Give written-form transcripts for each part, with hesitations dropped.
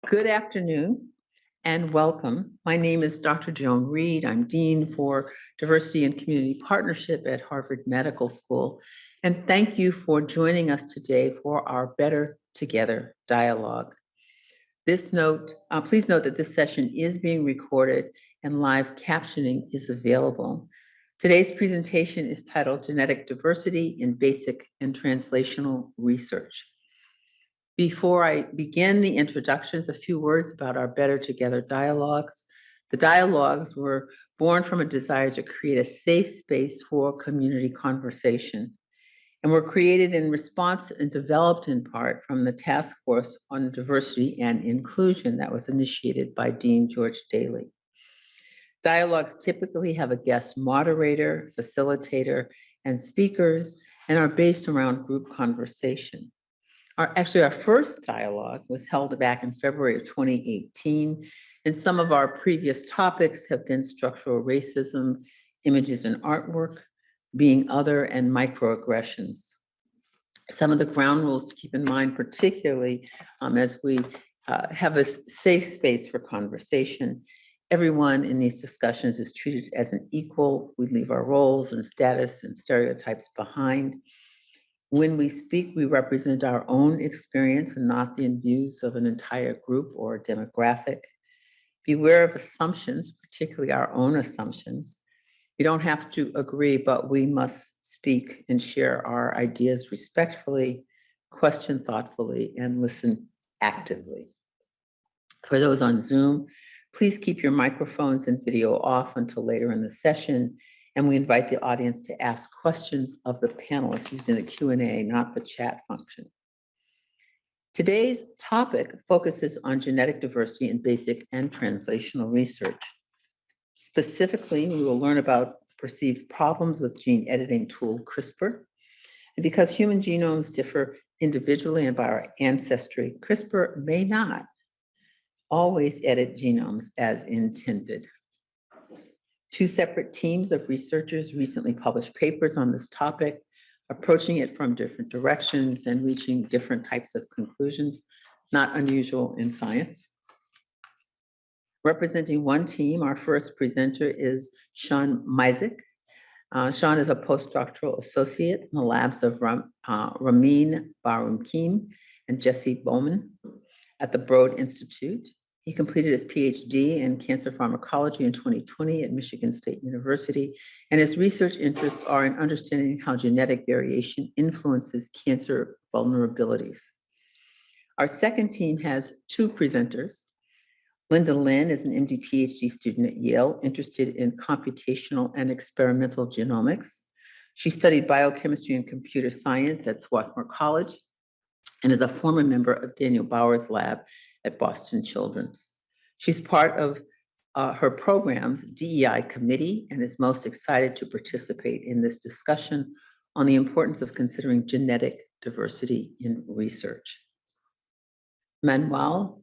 Good afternoon and welcome. My name is Dr. Joan Reed. I'm Dean for Diversity and Community Partnership at Harvard Medical School. And thank you for joining us today for our Better Together dialogue. Please note that this session is being recorded and live captioning is available. Today's presentation is titled Genetic Diversity in Basic and Translational Research. Before I begin the introductions, a few words about our Better Together dialogues. The dialogues were born from a desire to create a safe space for community conversation, and were created in response and developed in part from the Task Force on Diversity and Inclusion that was initiated by Dean George Daly. Dialogues typically have a guest moderator, facilitator, and speakers, and are based around group conversation. Our first dialogue was held back in February of 2018, and some of our previous topics have been structural racism, images and artwork, being other, and microaggressions. Some of the ground rules to keep in mind, particularly as we have a safe space for conversation. Everyone in these discussions is treated as an equal. We leave our roles and status and stereotypes behind. When we speak, we represent our own experience and not the views of an entire group or demographic. Beware of assumptions, particularly our own assumptions. We don't have to agree, but we must speak and share our ideas respectfully, question thoughtfully, and listen actively. For those on Zoom, please keep your microphones and video off until later in the session. And we invite the audience to ask questions of the panelists using the Q&A, not the chat function. Today's topic focuses on genetic diversity in basic and translational research. Specifically, we will learn about perceived problems with gene editing tool CRISPR. And because human genomes differ individually and by our ancestry, CRISPR may not always edit genomes as intended. Two separate teams of researchers recently published papers on this topic, approaching it from different directions and reaching different types of conclusions, not unusual in science. Representing one team, our first presenter is Sean Mizek. Sean is a postdoctoral associate in the labs of Ramin Baroumkine and Jesse Bowman at the Broad Institute. He completed his PhD in cancer pharmacology in 2020 at Michigan State University, and his research interests are in understanding how genetic variation influences cancer vulnerabilities. Our second team has two presenters. Linda Lin is an MD PhD student at Yale, interested in computational and experimental genomics. She studied biochemistry and computer science at Swarthmore College and is a former member of Daniel Bauer's lab at Boston Children's. She's part of her program's DEI committee and is most excited to participate in this discussion on the importance of considering genetic diversity in research. Manuel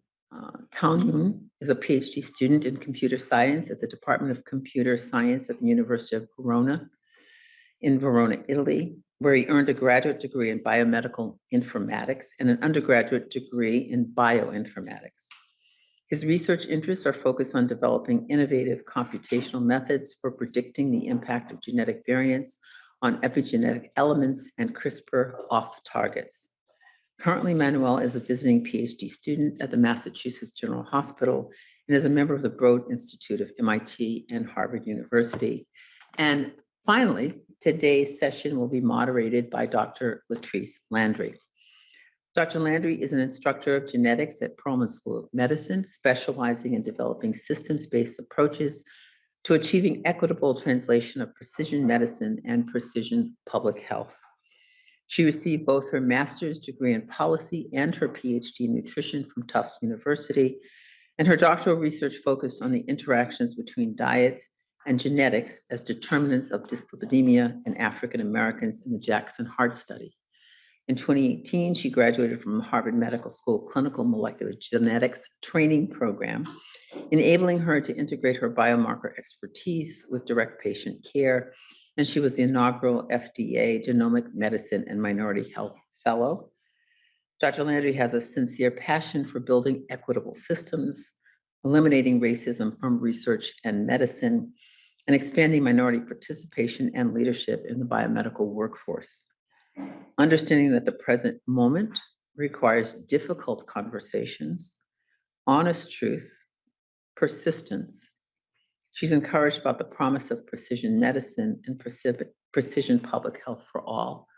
Taunun is a PhD student in computer science at the Department of Computer Science at the University of Verona in Verona, Italy, where he earned a graduate degree in biomedical informatics and an undergraduate degree in bioinformatics. His research interests are focused on developing innovative computational methods for predicting the impact of genetic variants on epigenetic elements and CRISPR off-targets. Currently, Manuel is a visiting PhD student at the Massachusetts General Hospital and is a member of the Broad Institute of MIT and Harvard University. And finally, today's session will be moderated by Dr. Latrice Landry. Dr. Landry is an instructor of genetics at Perelman School of Medicine, specializing in developing systems-based approaches to achieving equitable translation of precision medicine and precision public health. She received both her master's degree in policy and her PhD in nutrition from Tufts University, and her doctoral research focused on the interactions between diet and genetics as determinants of dyslipidemia in African Americans in the Jackson Heart Study. In 2018, she graduated from the Harvard Medical School Clinical Molecular Genetics Training Program, enabling her to integrate her biomarker expertise with direct patient care. And she was the inaugural FDA Genomic Medicine and Minority Health Fellow. Dr. Landry has a sincere passion for building equitable systems, eliminating racism from research and medicine, and expanding minority participation and leadership in the biomedical workforce. Understanding that the present moment requires difficult conversations, honest truth, persistence. She's encouraged about the promise of precision medicine and precision public health for all.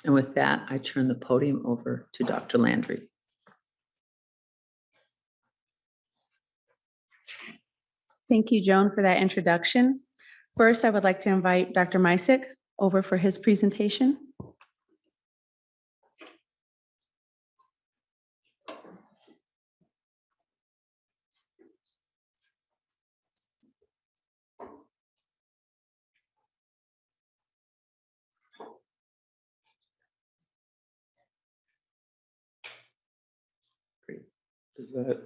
And with that, I turn the podium over to Dr. Landry. Thank you, Joan, for that introduction. First, I would like to invite Dr. Misick over for his presentation. Great. Does that?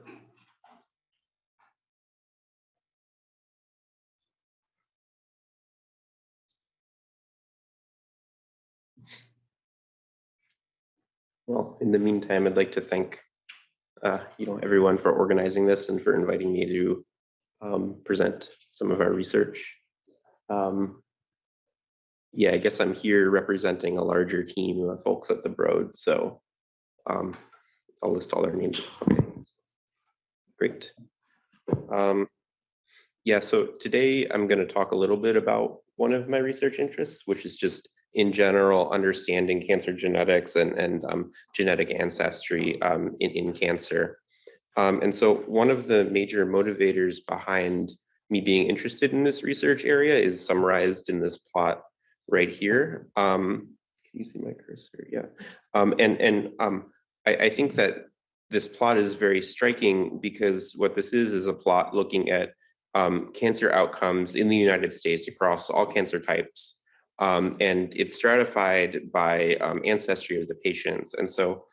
Well, in the meantime, I'd like to thank everyone for organizing this and for inviting me to present some of our research. Yeah, I guess I'm here representing a larger team of folks at the Broad, so I'll list all their names. Okay, great. Yeah, so today I'm going to talk a little bit about one of my research interests, which is just in general understanding cancer genetics and genetic ancestry in cancer. And so one of the major motivators behind me being interested in this research area is summarized in this plot right here. Can you see my cursor? Yeah. I think that this plot is very striking because what this is a plot looking at cancer outcomes in the United States across all cancer types. And it's stratified by ancestry of the patients. And so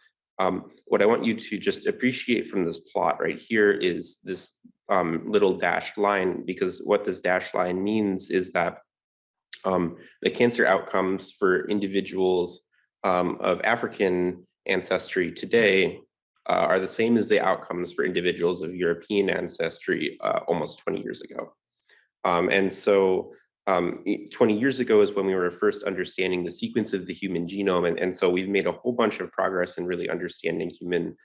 what I want you to just appreciate from this plot right here is this little dashed line, because what this dashed line means is that the cancer outcomes for individuals of African ancestry today are the same as the outcomes for individuals of European ancestry almost 20 years ago. And so 20 years ago is when we were first understanding the sequence of the human genome. And so we've made a whole bunch of progress in really understanding human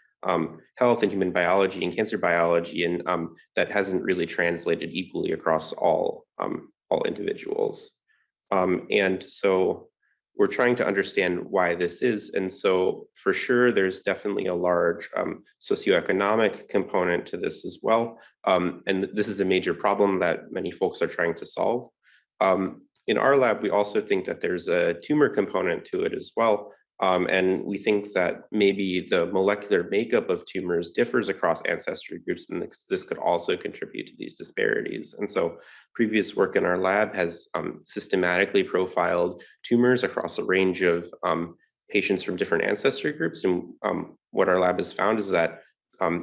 health and human biology and cancer biology, and that hasn't really translated equally across all individuals. And so we're trying to understand why this is. And so for sure, there's definitely a large socioeconomic component to this as well. And this is a major problem that many folks are trying to solve. In our lab, we also think that there's a tumor component to it as well. And we think that maybe the molecular makeup of tumors differs across ancestry groups, and this could also contribute to these disparities. And so previous work in our lab has systematically profiled tumors across a range of patients from different ancestry groups. And what our lab has found is that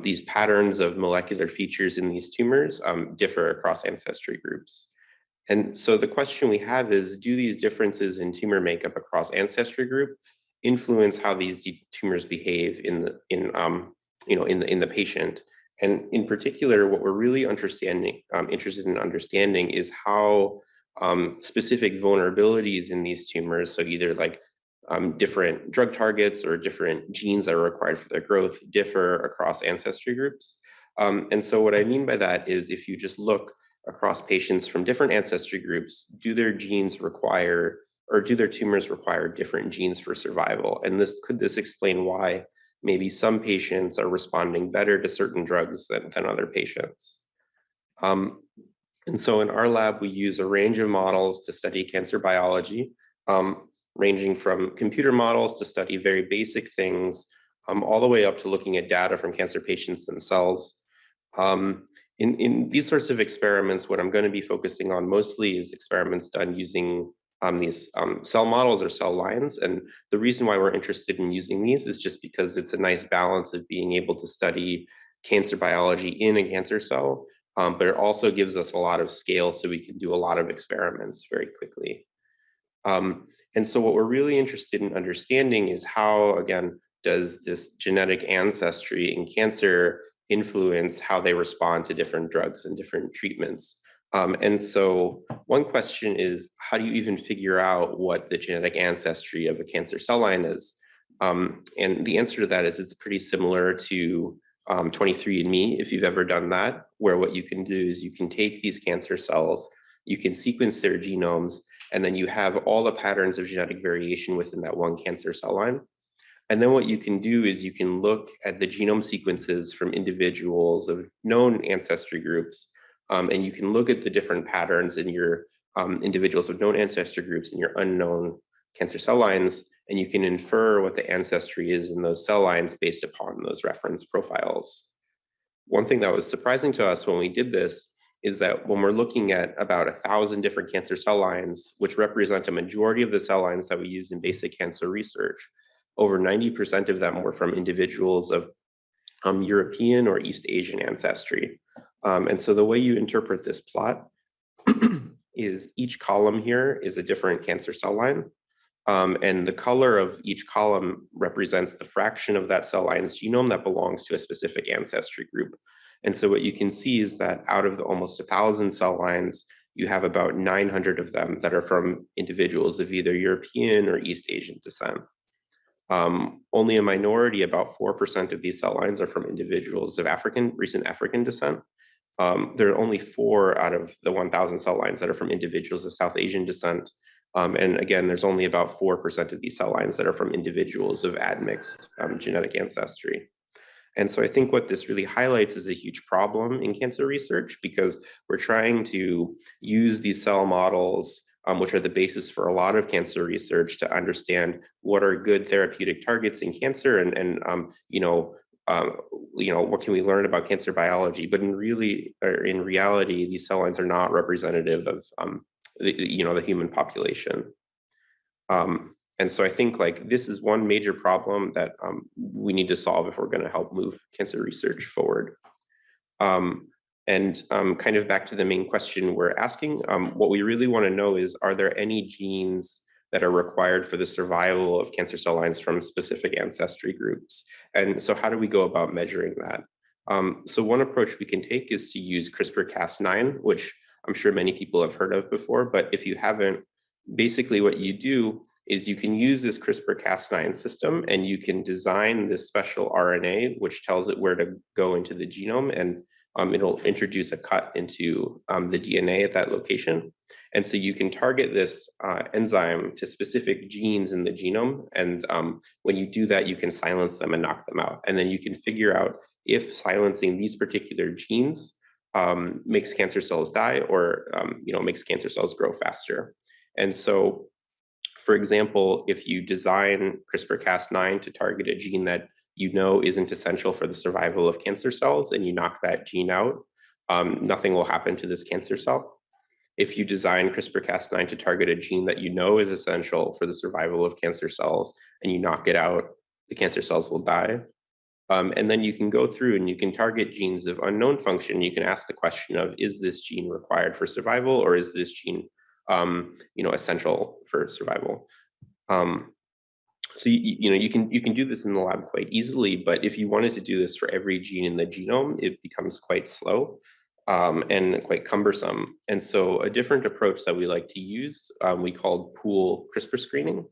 these patterns of molecular features in these tumors differ across ancestry groups. And so the question we have is, do these differences in tumor makeup across ancestry group influence how these tumors behave in the patient? And in particular, what we're really interested in understanding is how specific vulnerabilities in these tumors, so either like different drug targets or different genes that are required for their growth, differ across ancestry groups. And so what I mean by that is, if you just look across patients from different ancestry groups, do their genes require, or do their tumors require different genes for survival? And could this explain why maybe some patients are responding better to certain drugs than other patients? And so in our lab, we use a range of models to study cancer biology, ranging from computer models to study very basic things, all the way up to looking at data from cancer patients themselves. In these sorts of experiments, what I'm going to be focusing on mostly is experiments done using these cell models or cell lines. And the reason why we're interested in using these is just because it's a nice balance of being able to study cancer biology in a cancer cell, but it also gives us a lot of scale so we can do a lot of experiments very quickly. And so what we're really interested in understanding is how, again, does this genetic ancestry in cancer influence how they respond to different drugs and different treatments? And so one question is, how do you even figure out what the genetic ancestry of a cancer cell line is? And the answer to that is it's pretty similar to 23andMe, if you've ever done that, where what you can do is you can take these cancer cells, you can sequence their genomes, and then you have all the patterns of genetic variation within that one cancer cell line. And then what you can do is you can look at the genome sequences from individuals of known ancestry groups, and you can look at the different patterns in your individuals of known ancestry groups and your unknown cancer cell lines, and you can infer what the ancestry is in those cell lines based upon those reference profiles. One thing that was surprising to us when we did this is that when we're looking at about 1,000 different cancer cell lines, which represent a majority of the cell lines that we use in basic cancer research, over 90% of them were from individuals of European or East Asian ancestry. And so the way you interpret this plot is each column here is a different cancer cell line. And the color of each column represents the fraction of that cell line's genome that belongs to a specific ancestry group. And so what you can see is that out of the almost 1,000 cell lines, you have about 900 of them that are from individuals of either European or East Asian descent. Only a minority, about 4% of these cell lines, are from individuals of recent African descent. There are only 4 out of the 1,000 cell lines that are from individuals of South Asian descent. And again, there's only about 4% of these cell lines that are from individuals of admixed genetic ancestry. And so I think what this really highlights is a huge problem in cancer research, because we're trying to use these cell models, which are the basis for a lot of cancer research, to understand what are good therapeutic targets in cancer, and what can we learn about cancer biology. But in reality, these cell lines are not representative of the human population. And so I think this is one major problem that we need to solve if we're going to help move cancer research forward. And kind of back to the main question we're asking, what we really want to know is, are there any genes that are required for the survival of cancer cell lines from specific ancestry groups? And so how do we go about measuring that? So one approach we can take is to use CRISPR-Cas9, which I'm sure many people have heard of before, but if you haven't, basically what you do is you can use this CRISPR-Cas9 system, and you can design this special RNA, which tells it where to go into the genome, and it'll introduce a cut into the DNA at that location. And so you can target this enzyme to specific genes in the genome. And when you do that, you can silence them and knock them out. And then you can figure out if silencing these particular genes makes cancer cells die, or makes cancer cells grow faster. And so, for example, if you design CRISPR-Cas9 to target a gene that isn't essential for the survival of cancer cells, and you knock that gene out, nothing will happen to this cancer cell. If you design CRISPR-Cas9 to target a gene that is essential for the survival of cancer cells, and you knock it out, the cancer cells will die. And then you can go through and you can target genes of unknown function. You can ask the question of, is this gene required for survival, or is this gene essential for survival? So you can do this in the lab quite easily, but if you wanted to do this for every gene in the genome, it becomes quite slow and quite cumbersome. And so a different approach that we like to use, we call pool CRISPR screening,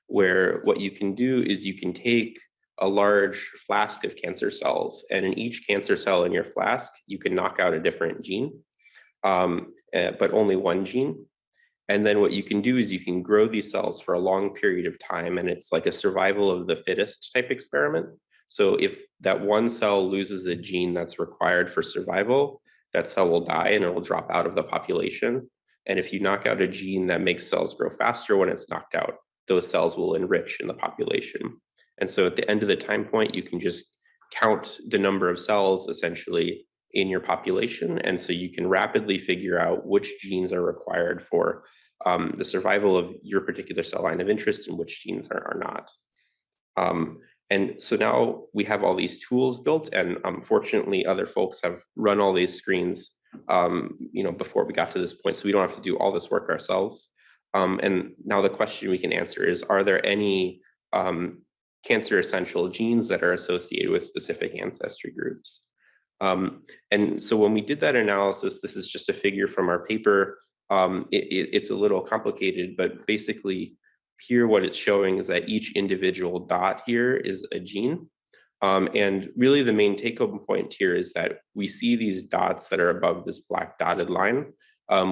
where what you can do is you can take a large flask of cancer cells, and in each cancer cell in your flask, you can knock out a different gene, but only one gene. And then what you can do is you can grow these cells for a long period of time, and it's like a survival of the fittest type experiment. So if that one cell loses a gene that's required for survival, that cell will die and it will drop out of the population. And if you knock out a gene that makes cells grow faster when it's knocked out, those cells will enrich in the population. And so at the end of the time point, you can just count the number of cells essentially in your population. And so you can rapidly figure out which genes are required for the survival of your particular cell line of interest and which genes are not. And so now we have all these tools built, and fortunately other folks have run all these screens before we got to this point, so we don't have to do all this work ourselves. And now the question we can answer is, are there any cancer essential genes that are associated with specific ancestry groups. And so when we did that analysis, this is just a figure from our paper. It's a little complicated, but basically here what it's showing is that each individual dot here is a gene. And really the main take-home point here is that we see these dots that are above this black dotted line,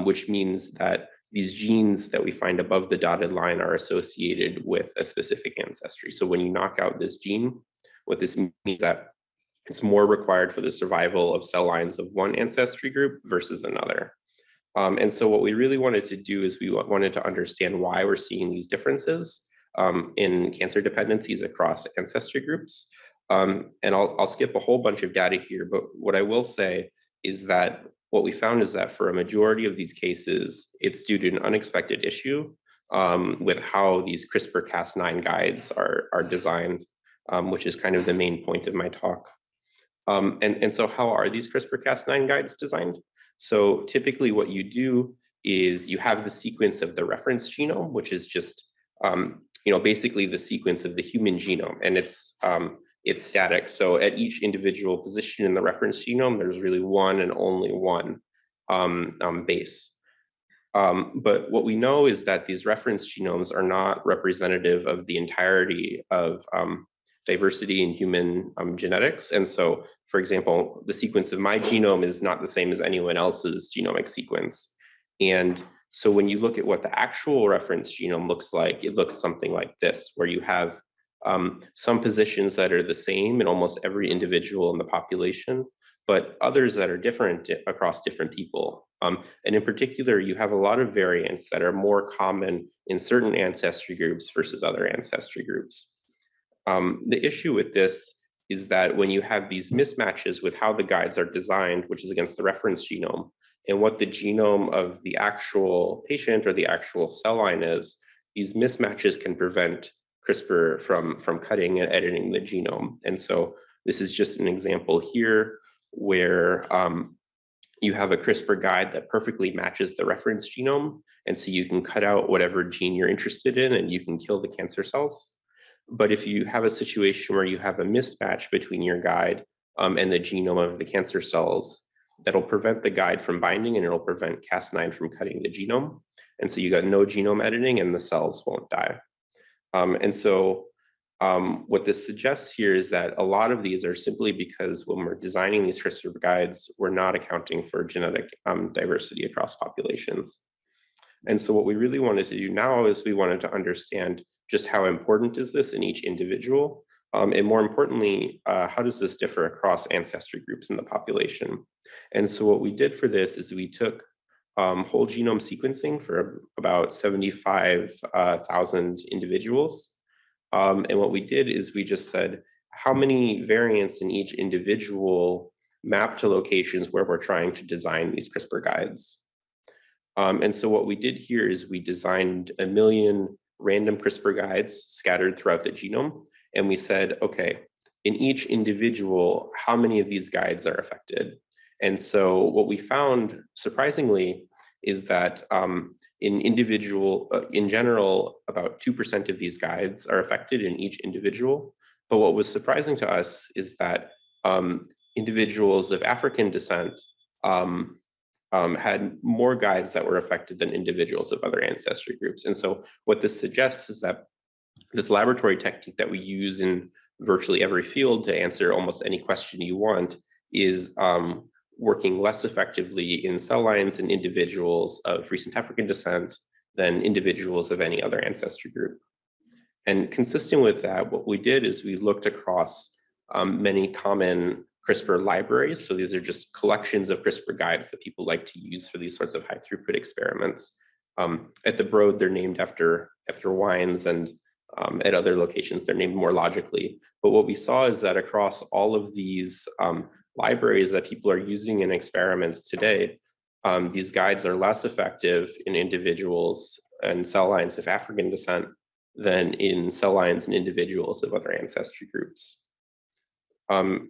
which means that these genes that we find above the dotted line are associated with a specific ancestry. So when you knock out this gene, what this means is that it's more required for the survival of cell lines of one ancestry group versus another. And so what we really wanted to do is we wanted to understand why we're seeing these differences in cancer dependencies across ancestry groups. And I'll skip a whole bunch of data here, but what I will say is that what we found is that for a majority of these cases, it's due to an unexpected issue with how these CRISPR-Cas9 guides are designed, which is kind of the main point of my talk. And so how are these CRISPR-Cas9 guides designed? So typically what you do is you have the sequence of the reference genome, which is just basically the sequence of the human genome, and it's static. So at each individual position in the reference genome, there's really one and only one base. But what we know is that these reference genomes are not representative of the entirety of diversity in human genetics. And so, for example, the sequence of my genome is not the same as anyone else's genomic sequence. And so when you look at what the actual reference genome looks like, it looks something like this, where you have some positions that are the same in almost every individual in the population, but others that are different across different people. And in particular, you have a lot of variants that are more common in certain ancestry groups versus other ancestry groups. The issue with this is that when you have these mismatches with how the guides are designed, which is against the reference genome, and what the genome of the actual patient or the actual cell line is, these mismatches can prevent CRISPR from cutting and editing the genome. And so this is just an example here where you have a CRISPR guide that perfectly matches the reference genome. And so you can cut out whatever gene you're interested in and you can kill the cancer cells. But if you have a situation where you have a mismatch between your guide and the genome of the cancer cells, that'll prevent the guide from binding and it'll prevent Cas9 from cutting the genome. And so you got no genome editing and the cells won't die. And so what this suggests here is that a lot of these are simply because when we're designing these CRISPR guides, we're not accounting for genetic diversity across populations. And so what we really wanted to do now is we wanted to understand just how important is this in each individual? And more importantly, how does this differ across ancestry groups in the population? And so what we did for this is we took whole genome sequencing for about 75,000 individuals. And what we did is we just said, how many variants in each individual map to locations where we're trying to design these CRISPR guides? And so what we did here is we designed 1 million random CRISPR guides scattered throughout the genome. And we said, okay, in each individual, how many of these guides are affected? And so what we found, surprisingly, is that in general, about 2% of these guides are affected in each individual. But what was surprising to us is that individuals of African descent had more guides that were affected than individuals of other ancestry groups. And so what this suggests is that this laboratory technique that we use in virtually every field to answer almost any question you want is working less effectively in cell lines and individuals of recent African descent than individuals of any other ancestry group. And consistent with that, what we did is we looked across many common CRISPR libraries. So these are just collections of CRISPR guides that people like to use for these sorts of high throughput experiments. At the Broad, they're named after wines, and at other locations, they're named more logically. But what we saw is that across all of these libraries that people are using in experiments today, these guides are less effective in individuals and cell lines of African descent than in cell lines and individuals of other ancestry groups.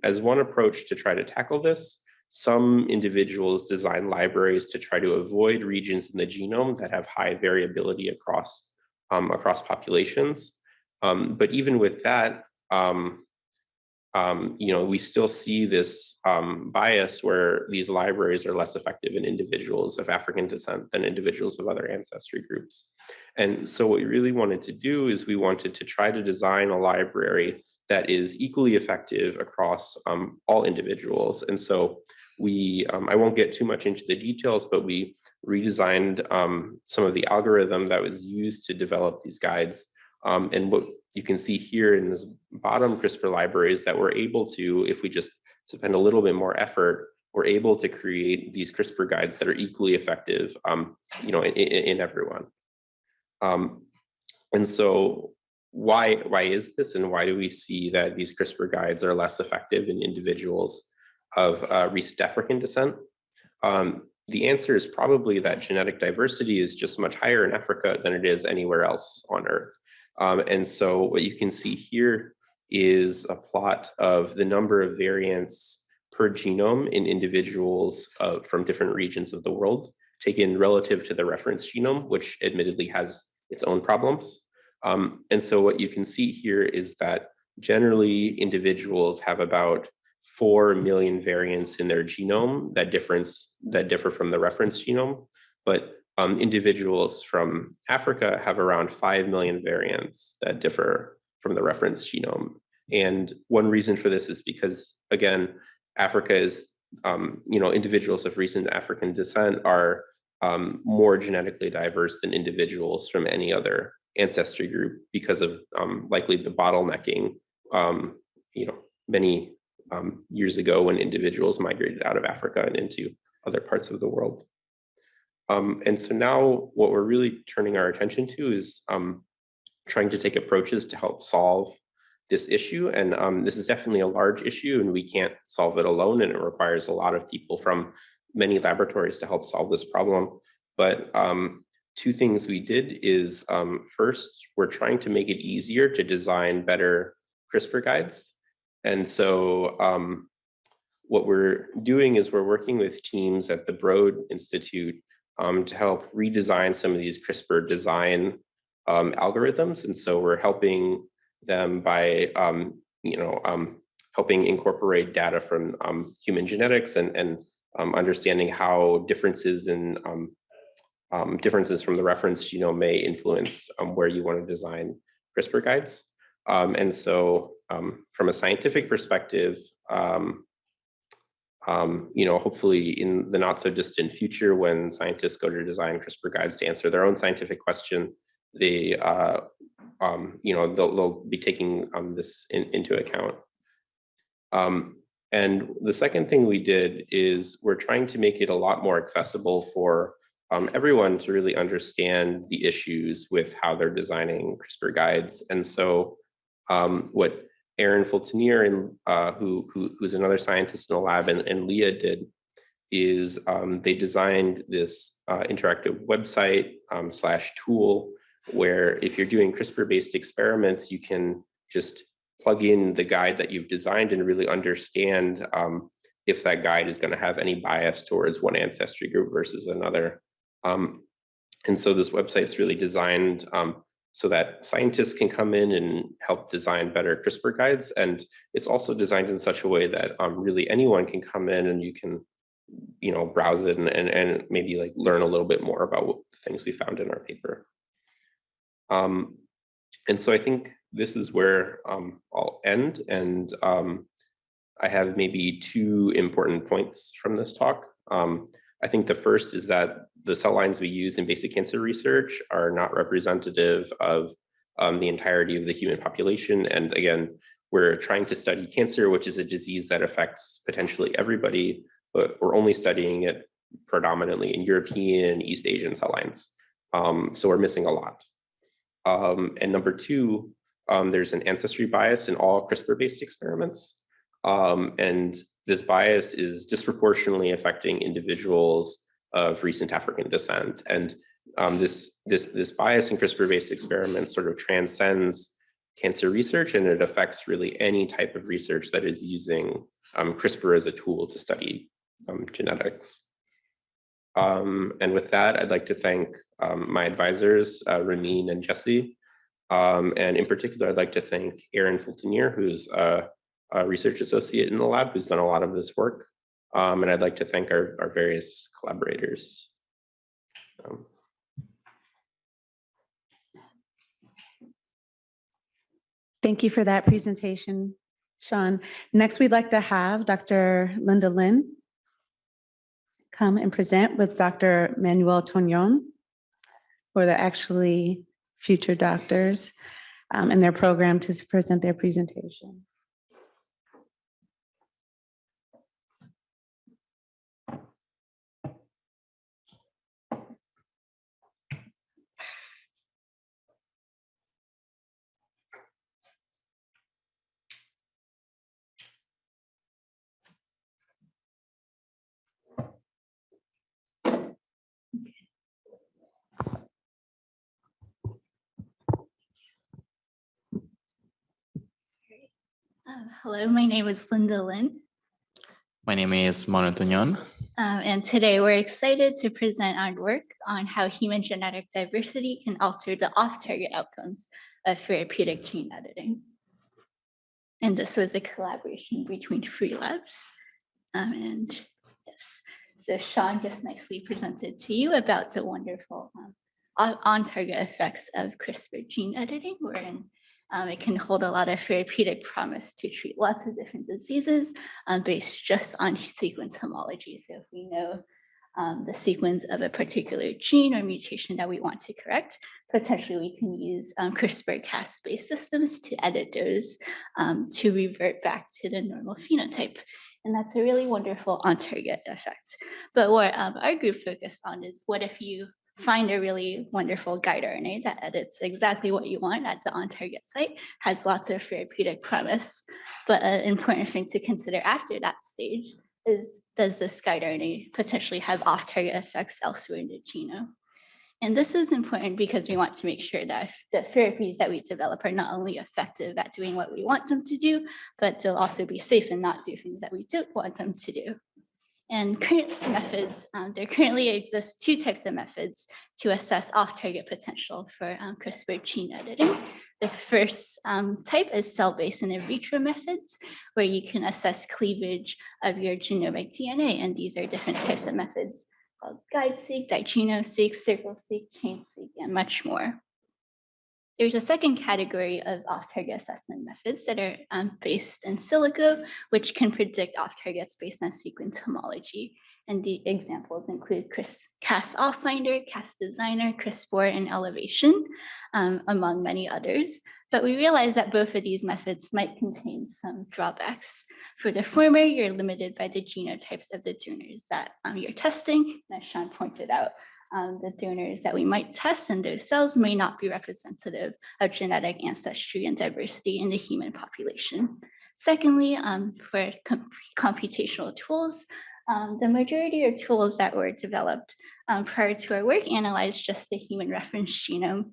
As one approach to try to tackle this, some individuals design libraries to try to avoid regions in the genome that have high variability across populations. But even with that, we still see this bias where these libraries are less effective in individuals of African descent than individuals of other ancestry groups. And so what we really wanted to do is we wanted to try to design a library that is equally effective across all individuals. And so I won't get too much into the details, but we redesigned some of the algorithm that was used to develop these guides. And what you can see here in this bottom CRISPR library is that we're able to, if we just spend a little bit more effort, we're able to create these CRISPR guides that are equally effective, in everyone. And so why is this, and why do we see that these CRISPR guides are less effective in individuals of recent African descent? The answer is probably that genetic diversity is just much higher in Africa than it is anywhere else on Earth. And so what you can see here is a plot of the number of variants per genome in individuals from different regions of the world, taken relative to the reference genome, which admittedly has its own problems. And so what you can see here is that generally individuals have about 4 million variants in their genome that differ from the reference genome, but individuals from Africa have around 5 million variants that differ from the reference genome. And one reason for this is because, again, Africa is, individuals of recent African descent are more genetically diverse than individuals from any other ancestry group because of likely the bottlenecking, many years ago when individuals migrated out of Africa and into other parts of the world. And so now what we're really turning our attention to is trying to take approaches to help solve this issue. And this is definitely a large issue, and we can't solve it alone, and it requires a lot of people from many laboratories to help solve this problem. But two things we did is first, we're trying to make it easier to design better CRISPR guides. And so what we're doing is we're working with teams at the Broad Institute to help redesign some of these CRISPR design algorithms. And so we're helping them by, helping incorporate data from human genetics and understanding how differences from the reference genome may influence where you want to design CRISPR guides. And so from a scientific perspective, hopefully in the not so distant future, when scientists go to design CRISPR guides to answer their own scientific question, they'll be taking this into account. And the second thing we did is we're trying to make it a lot more accessible for everyone to really understand the issues with how they're designing CRISPR guides. And so what Aaron Fultonier, who's another scientist in the lab, and Leah did, is they designed this interactive website / tool where if you're doing CRISPR-based experiments, you can just plug in the guide that you've designed and really understand if that guide is going to have any bias towards one ancestry group versus another. And so this website's really designed so that scientists can come in and help design better CRISPR guides. And it's also designed in such a way that really anyone can come in and you can, browse it and maybe like learn a little bit more about what things we found in our paper. And so I think this is where I'll end. And I have maybe two important points from this talk. I think the first is that the cell lines we use in basic cancer research are not representative of the entirety of the human population. And again, we're trying to study cancer, which is a disease that affects potentially everybody, but we're only studying it predominantly in European, East Asian cell lines. So we're missing a lot. And number two, there's an ancestry bias in all CRISPR-based experiments. And this bias is disproportionately affecting individuals of recent African descent. And this bias in CRISPR-based experiments sort of transcends cancer research, and it affects really any type of research that is using CRISPR as a tool to study genetics. And with that, I'd like to thank my advisors, Ramin and Jesse, And in particular, I'd like to thank Erin Fultonier, who's a research associate in the lab, who's done a lot of this work. And I'd like to thank our various collaborators. Thank you for that presentation, Sean. Next, we'd like to have Dr. Linda Lin come and present with Dr. Manuel Toñón, who are actually future doctors in their program to present their presentation. Hello, my name is Linda Lin. My name is Manuel Toñón. And today we're excited to present our work on how human genetic diversity can alter the off-target outcomes of therapeutic gene editing. And this was a collaboration between 3 labs. And yes, so Sean just nicely presented to you about the wonderful on-target effects of CRISPR gene editing, wherein it can hold a lot of therapeutic promise to treat lots of different diseases based just on sequence homology. So if we know the sequence of a particular gene or mutation that we want to correct, potentially we can use CRISPR-Cas-based systems to edit those to revert back to the normal phenotype. And that's a really wonderful on-target effect. But what our group focused on is, what if you find a really wonderful guide RNA that edits exactly what you want at the on-target site, has lots of therapeutic promise, but an important thing to consider after that stage is, does this guide RNA potentially have off-target effects elsewhere in the genome? And this is important because we want to make sure that the therapies that we develop are not only effective at doing what we want them to do, but they'll also be safe and not do things that we don't want them to do. And current methods, there currently exist 2 types of methods to assess off-target potential for CRISPR gene editing. The first type is cell-based and in vitro methods, where you can assess cleavage of your genomic DNA. And these are different types of methods called guide-seq, digeno-seq, circle-seq, chain-seq, and much more. There's a second category of off-target assessment methods that are based in silico, which can predict off-targets based on sequence homology. And the examples include Cas-Off-Finder, Cas-Designer, CRISPR, and Elevation, among many others. But we realize that both of these methods might contain some drawbacks. For the former, you're limited by the genotypes of the donors that you're testing. And as Sean pointed out, the donors that we might test in those cells may not be representative of genetic ancestry and diversity in the human population. Secondly, for computational tools, the majority of tools that were developed prior to our work analyzed just the human reference genome.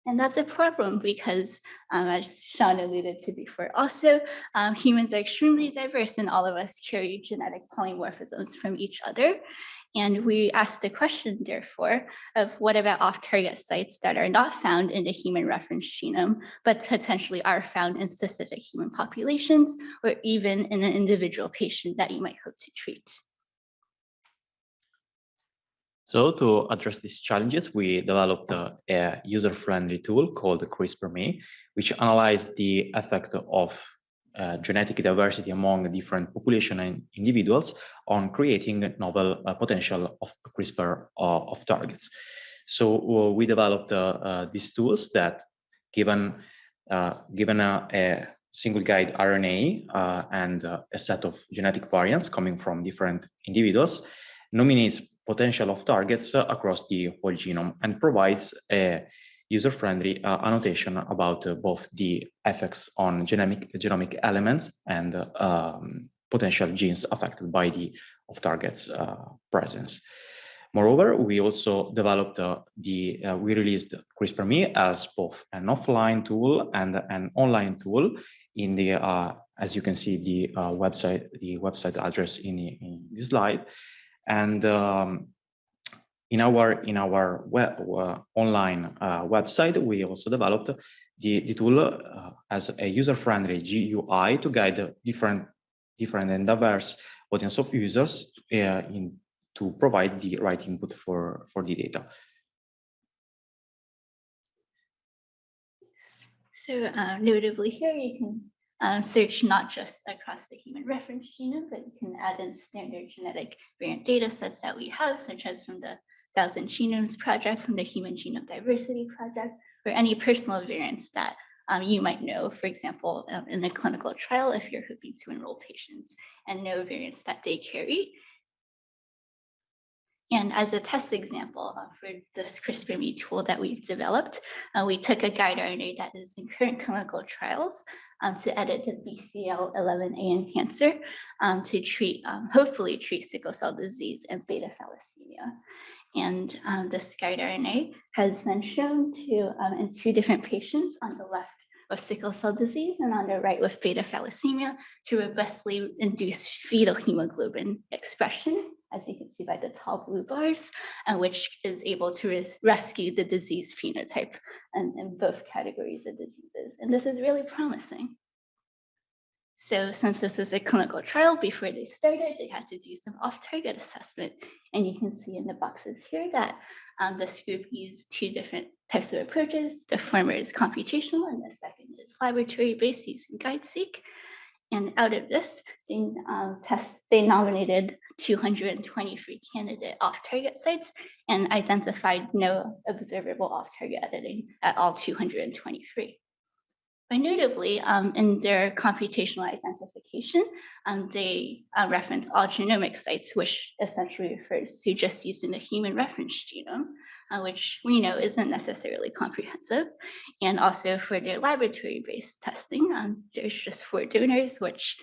And that's a problem because, as Sean alluded to before, also humans are extremely diverse, and all of us carry genetic polymorphisms from each other. And we asked the question, therefore, of what about off-target sites that are not found in the human reference genome, but potentially are found in specific human populations, or even in an individual patient that you might hope to treat. So to address these challenges, we developed a user-friendly tool called CRISPR-Me, which analyzed the effect of genetic diversity among different population and individuals on creating novel potential of CRISPR of targets. So we developed these tools that, given a single guide RNA and a set of genetic variants coming from different individuals, nominates potential of targets across the whole genome and provides a user-friendly annotation about both the effects on genomic elements and potential genes affected by the off-targets presence. Moreover, we also developed we released CRISPR-Me as both an offline tool and an online tool in the, as you can see, the website address in this slide. And in our online website, we also developed the tool as a user-friendly GUI to guide different and diverse audience of users to provide the right input for the data. So notably here, you can search not just across the human reference genome, but you can add in standard genetic variant data sets that we have, such as from the 1000 Genomes Project, from the Human Genome Diversity Project, or any personal variants that you might know, for example, in a clinical trial, if you're hoping to enroll patients and know variants that they carry. And as a test example for this CRISPR-Me tool that we've developed, we took a guide RNA that is in current clinical trials to edit the BCL11A in cancer to treat, hopefully treat sickle cell disease and beta thalassemia. And this guide RNA has been shown to, in 2 different patients on the left of sickle cell disease and on the right with beta thalassemia, to robustly induce fetal hemoglobin expression, as you can see by the tall blue bars, which is able to rescue the disease phenotype in both categories of diseases. And this is really promising. So since this was a clinical trial, before they started, they had to do some off-target assessment. And you can see in the boxes here that this group used 2 different types of approaches. The former is computational, and the second is laboratory-based using GuideSeq. And out of this, they nominated 223 candidate off-target sites and identified no observable off-target editing at all 223. But notably, in their computational identification, they reference all genomic sites, which essentially refers to just using the human reference genome, which we know isn't necessarily comprehensive. And also for their laboratory-based testing, there's just 4 donors, which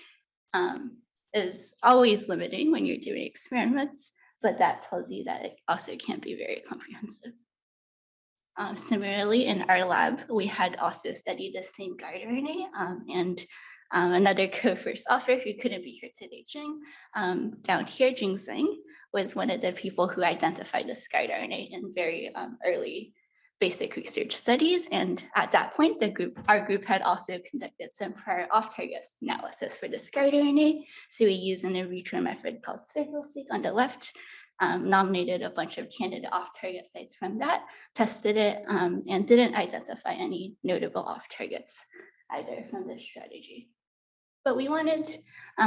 is always limiting when you're doing experiments, but that tells you that it also can't be very comprehensive. Similarly, in our lab, we had also studied the same guide RNA, and another co-first author who couldn't be here today, Jing, down here, Jing Zheng, was one of the people who identified this guide RNA in very early basic research studies. And at that point, our group had also conducted some prior off-target analysis for this guide RNA. So we used an in vitro method called CircleSeq on the left, nominated a bunch of candidate off-target sites from that, tested it, and didn't identify any notable off-targets either from this strategy. But we wanted,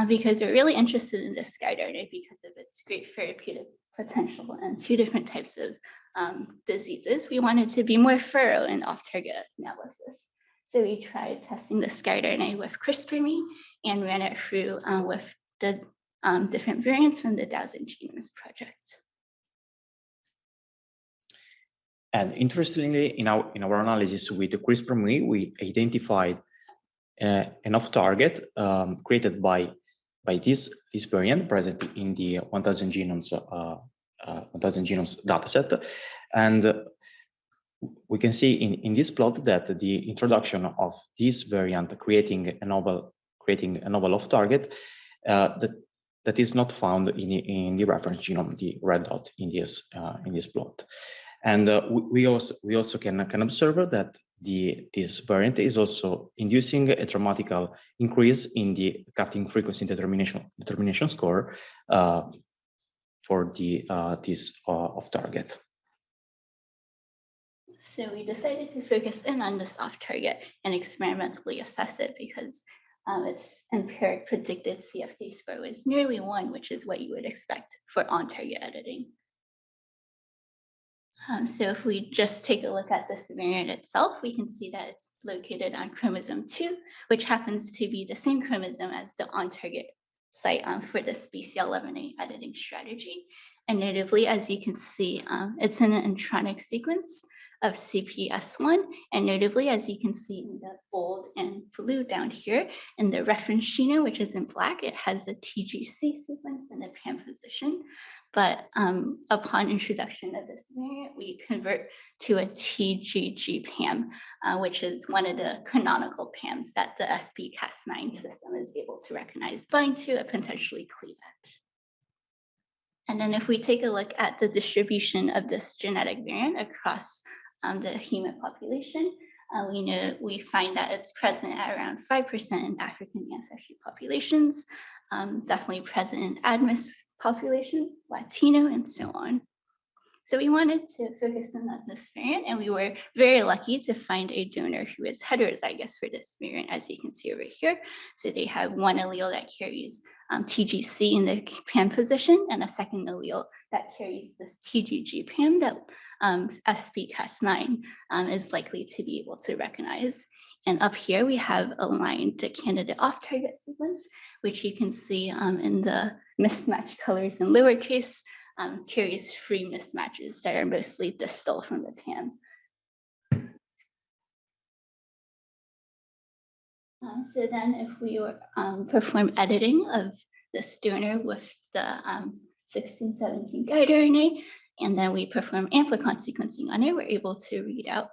because we're really interested in this guide RNA because of its great therapeutic potential in 2 different types of diseases, we wanted to be more thorough in off-target analysis. So we tried testing this guide RNA with CRISPR-Me and ran it through with the different variants from the 1000 Genomes Project. And interestingly, in our analysis with the CRISPR-Me, we identified an off-target created by this variant present in the 1000 genomes dataset. And we can see in this plot that the introduction of this variant creating a novel off-target that is not found in the reference genome, the red dot in this plot. And we also can observe that this variant is also inducing a dramatical increase in the cutting frequency determination score for this off-target. So we decided to focus in on this off-target and experimentally assess it because its empiric predicted CFD score was nearly 1, which is what you would expect for on-target editing. So if we just take a look at this variant itself, we can see that it's located on chromosome 2, which happens to be the same chromosome as the on-target site for this BCL11A editing strategy. And notably, as you can see, it's in an intronic sequence of CPS1. And notably, as you can see in the bold and blue down here, in the reference genome, which is in black, it has a TGC sequence in the PAM position. But upon introduction of this variant, we convert to a TGG PAM, which is one of the canonical PAMs that the SP-Cas9 system is able to recognize, bind to, and potentially cleave at. And then if we take a look at the distribution of this genetic variant across the human population, we find that it's present at around 5% in African ancestry populations, definitely present in ADMIS populations, Latino, and so on. So we wanted to focus on this variant, and we were very lucky to find a donor who is heterozygous for this variant, as you can see over here. So they have one allele that carries TGC in the PAM position, and a second allele that carries this TGG PAM that SPCAS9 is likely to be able to recognize. And up here, we have aligned the candidate off-target sequence, which you can see in the mismatched colors in lowercase, carries free mismatches that are mostly distal from the PAM. So then if we perform editing of this donor with the 1617 guide RNA, and then we perform amplicon sequencing on it, we're able to read out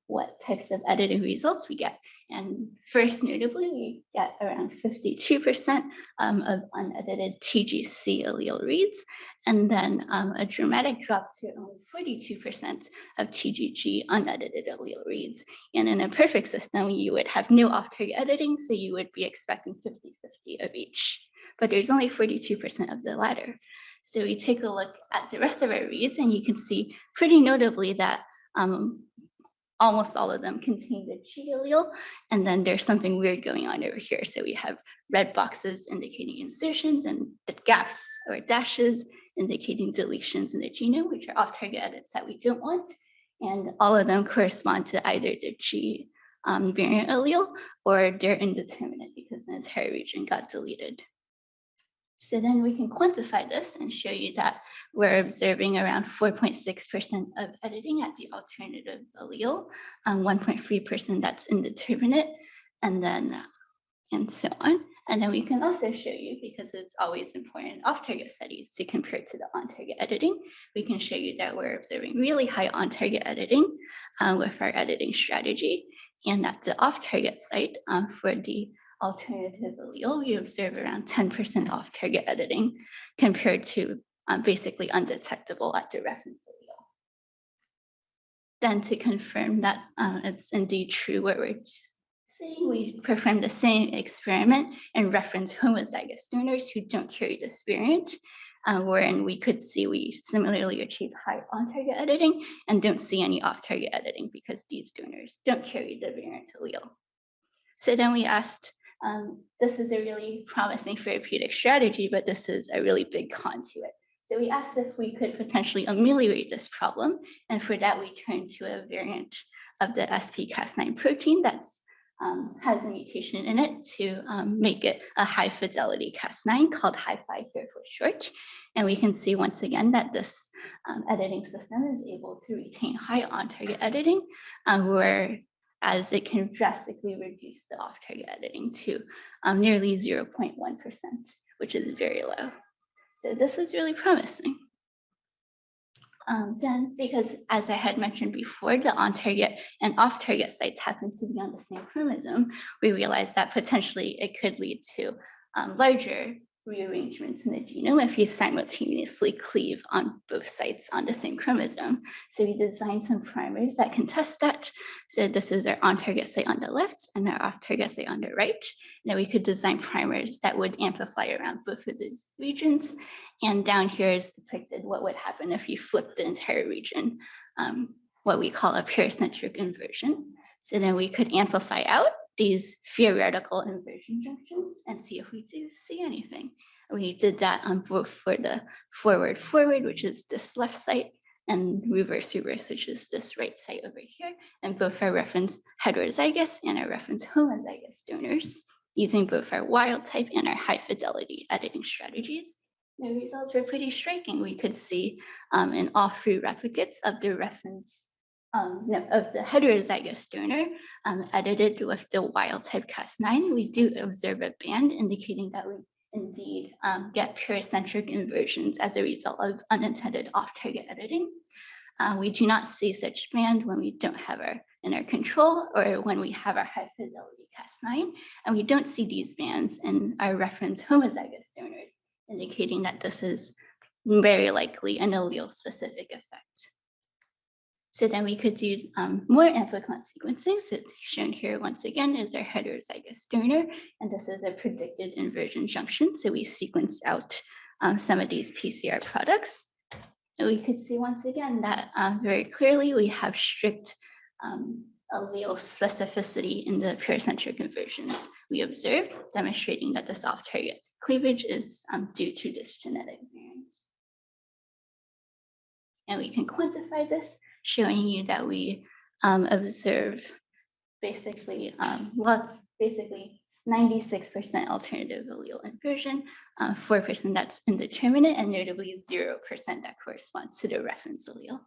what types of editing results we get. And first notably, we get around 52% of unedited TGC allele reads, and then a dramatic drop to only 42% of TGG unedited allele reads. And in a perfect system, you would have no off-target editing, so you would be expecting 50-50 of each. But there's only 42% of the latter. So we take a look at the rest of our reads, and you can see pretty notably that almost all of them contain the G allele, and then there's something weird going on over here. So we have red boxes indicating insertions, and the gaps or dashes indicating deletions in the genome, which are off-target edits that we don't want. And all of them correspond to either the G variant allele, or they're indeterminate because the entire region got deleted. So then we can quantify this and show you that we're observing around 4.6% of editing at the alternative allele, 1.3% that's indeterminate, and then and so on. And then we can also show you, because it's always important in off-target studies to compare to the on-target editing, we can show you that we're observing really high on-target editing with our editing strategy, and at the off-target site for the alternative allele, we observe around 10% off-target editing compared to basically undetectable at the reference allele. Then to confirm that it's indeed true what we're saying, we perform the same experiment and reference homozygous donors who don't carry this variant, wherein we could see we similarly achieve high on-target editing and don't see any off-target editing because these donors don't carry the variant allele. So then we asked, this is a really promising therapeutic strategy, but this is a really big con to it. So we asked if we could potentially ameliorate this problem. And for that, we turned to a variant of the SPCAS9 protein that has a mutation in it to make it a high fidelity Cas9 called Hi-Fi here for short. And we can see once again that this editing system is able to retain high on-target editing, whereas it can drastically reduce the off-target editing to nearly 0.1%, which is very low. So this is really promising. Then, because as I had mentioned before, the on-target and off-target sites happen to be on the same chromosome, we realized that potentially it could lead to larger rearrangements in the genome if you simultaneously cleave on both sites on the same chromosome. So we designed some primers that can test that. So this is our on-target site on the left and our off-target site on the right. Now we could design primers that would amplify around both of these regions. And down here is depicted what would happen if you flip the entire region, what we call a paracentric inversion. So then we could amplify out these theoretical inversion junctions and see if we do see anything. We did that on both for the forward, which is this left site, and reverse, which is this right site over here. And both our reference heterozygous and our reference homozygous donors, using both our wild type and our high fidelity editing strategies. The results were pretty striking. We could see in all three replicates of the reference of the heterozygous donor edited with the wild type Cas9, we do observe a band indicating that we indeed get paracentric inversions as a result of unintended off-target editing. We do not see such band when we don't have our in our control or when we have our high fidelity Cas9, and we don't see these bands in our reference homozygous donors, indicating that this is very likely an allele-specific effect. So then we could do more amplicon sequencing. So shown here once again is our heterozygous donor, and this is a predicted inversion junction. So we sequenced out some of these PCR products. And we could see once again that very clearly we have strict allele specificity in the pericentric conversions we observed, demonstrating that this off-target cleavage is due to this genetic variant. And we can quantify this, showing you that we observe basically 96% alternative allele inversion, 4% that's indeterminate, and notably 0% that corresponds to the reference allele.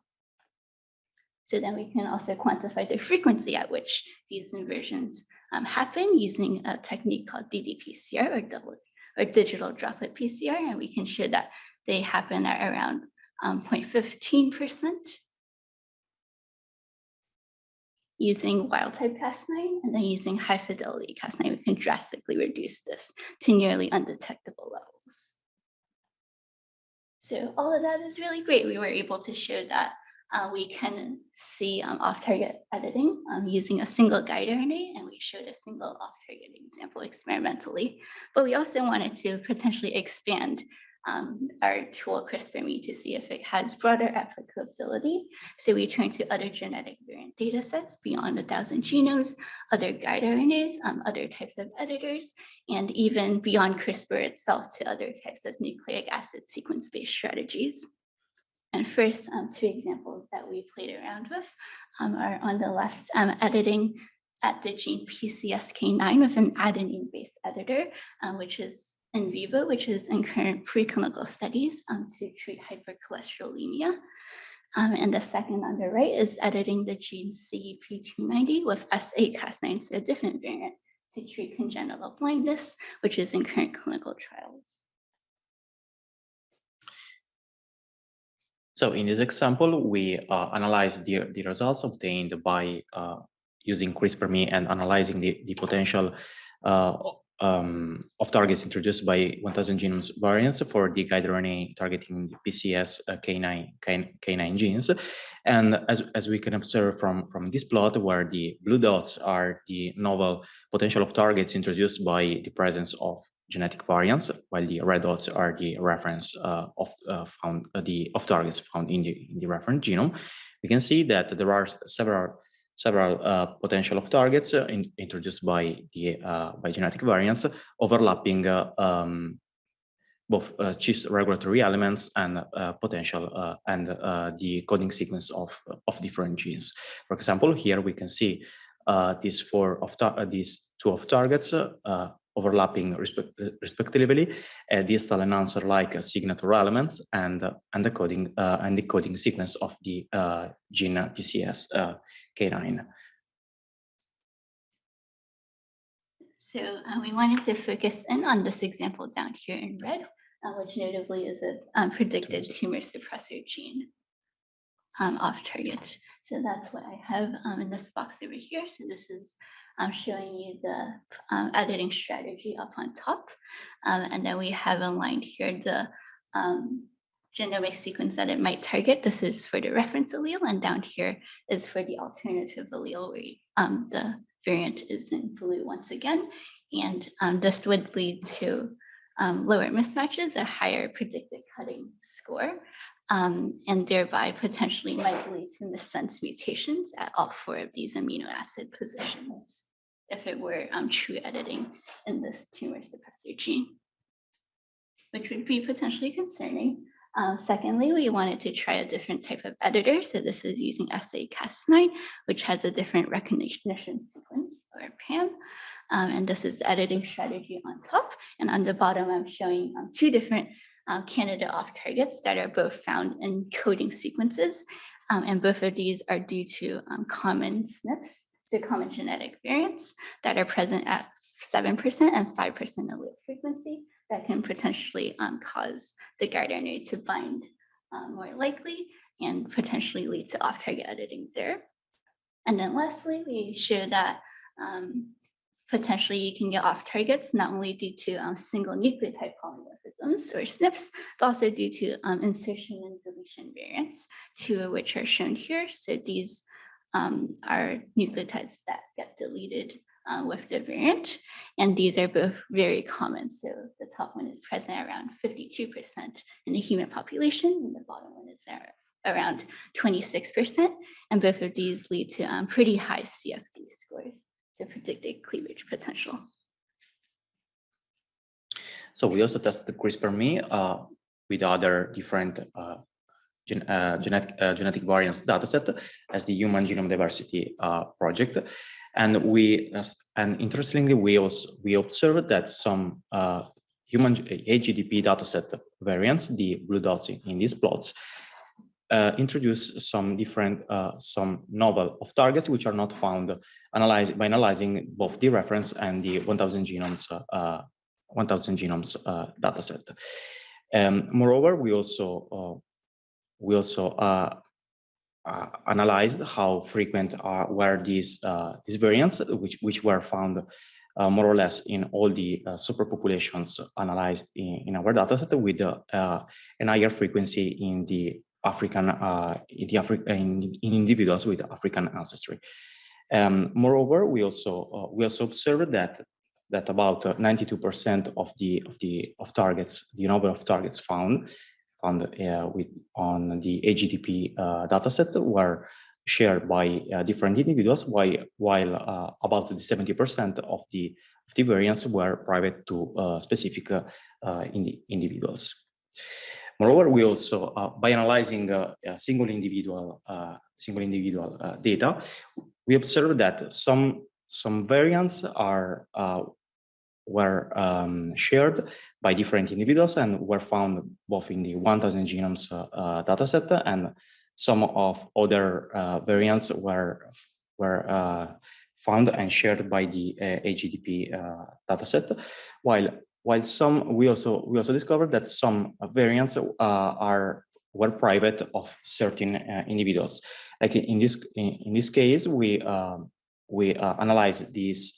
So then we can also quantify the frequency at which these inversions happen using a technique called ddPCR or digital droplet PCR, and we can show that they happen at around 0.15%. Using wild-type Cas9 and then using high-fidelity Cas9, we can drastically reduce this to nearly undetectable levels. So all of that is really great. We were able to show that we can see off-target editing using a single guide RNA, and we showed a single off-target example experimentally. But we also wanted to potentially expand our tool CRISPR-Me to see if it has broader applicability. So we turned to other genetic variant data sets beyond 1,000 genomes, other guide RNAs, other types of editors, and even beyond CRISPR itself to other types of nucleic acid sequence-based strategies. And first, two examples that we played around with are on the left, editing at the gene PCSK9 with an adenine-based editor, which is in vivo, which is in current preclinical studies to treat hypercholesterolemia. And the second on the right is editing the gene CEP290 with S8Cas9, so a different variant, to treat congenital blindness, which is in current clinical trials. So in this example, we analyzed the results obtained by using CRISPR-Me and analyzing the potential of targets introduced by 1,000 genomes variants for the guide RNA targeting the PCSK9 genes. And as we can observe from this plot, where the blue dots are the novel potential of targets introduced by the presence of genetic variants, while the red dots are the reference of targets found in the reference genome, we can see that there are several potential of targets introduced by genetic variants, overlapping both cis regulatory elements and potential and the coding sequence of different genes. For example, here we can see these two of targets overlapping respectively, distal and answer-like signature elements, and the coding sequence of the gene PCSK9. So we wanted to focus in on this example down here in red, which notably is a predicted tumor suppressor gene off target. So that's what I have in this box over here. So this is showing you the editing strategy up on top. And then we have aligned here the genomic sequence that it might target. This is for the reference allele, and down here is for the alternative allele where the variant is in blue once again. And this would lead to lower mismatches, a higher predicted cutting score, and thereby potentially might lead to missense mutations at all 4 of these amino acid positions if it were true editing in this tumor suppressor gene, which would be potentially concerning. Secondly, we wanted to try a different type of editor. So this is using S8Cas9, which has a different recognition sequence, or PAM. And this is the editing strategy on top. And on the bottom, I'm showing 2 different candidate off targets that are both found in coding sequences. And both of these are due to common SNPs, so common genetic variants that are present at 7% and 5% allele frequency that can potentially cause the guide RNA to bind more likely and potentially lead to off-target editing there. And then lastly, we show that potentially you can get off targets not only due to single nucleotide polymorphism, polymorphisms or SNPs, but also due to insertion and deletion variants, two of which are shown here. So these are nucleotides that get deleted with the variant, and these are both very common. So the top one is present around 52% in the human population, and the bottom one is around 26%, and both of these lead to pretty high CFD scores to predicted cleavage potential. So we also tested CRISPR-Me with other different genetic variants dataset as the Human Genome Diversity project, and interestingly, we observed that some human AGDP dataset variants, the blue dots in these plots, introduce some different, some novel off targets which are not found by analyzing both the reference and the 1,000 genomes dataset. Moreover, we also analyzed how frequent were these variants, which were found more or less in all the superpopulations analyzed in our dataset, with an higher frequency in the African in individuals with African ancestry. Moreover, we also observed that about 92% of the targets, the number of targets found on the AGDP dataset were shared by different individuals, while about 70% of the variants were private to specific individuals. Moreover, we also, by analyzing single individual data, we observed that some variants were shared by different individuals and were found both in the 1,000 genomes dataset, and some of other variants were found and shared by the AGDP dataset, while some we also discovered that some variants were private of certain individuals. Like in this case, we analyzed this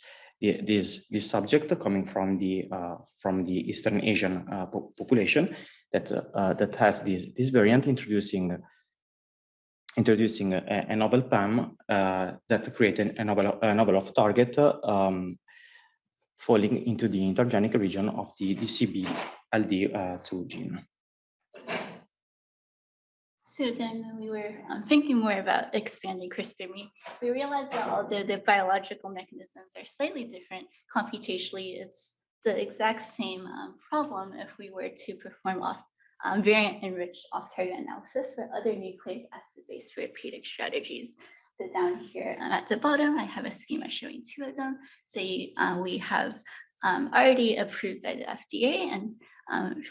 subject coming from the Eastern Asian population that has this variant introducing a novel PAM that created a novel off target falling into the intergenic region of the DCB-LD2 gene. So then when we were thinking more about expanding CRISPR-Me, we realized that although the biological mechanisms are slightly different, computationally, it's the exact same problem if we were to perform variant-enriched off-target analysis for other nucleic acid-based therapeutic strategies. So down here at the bottom, I have a schema showing two of them. So we have already approved by the FDA and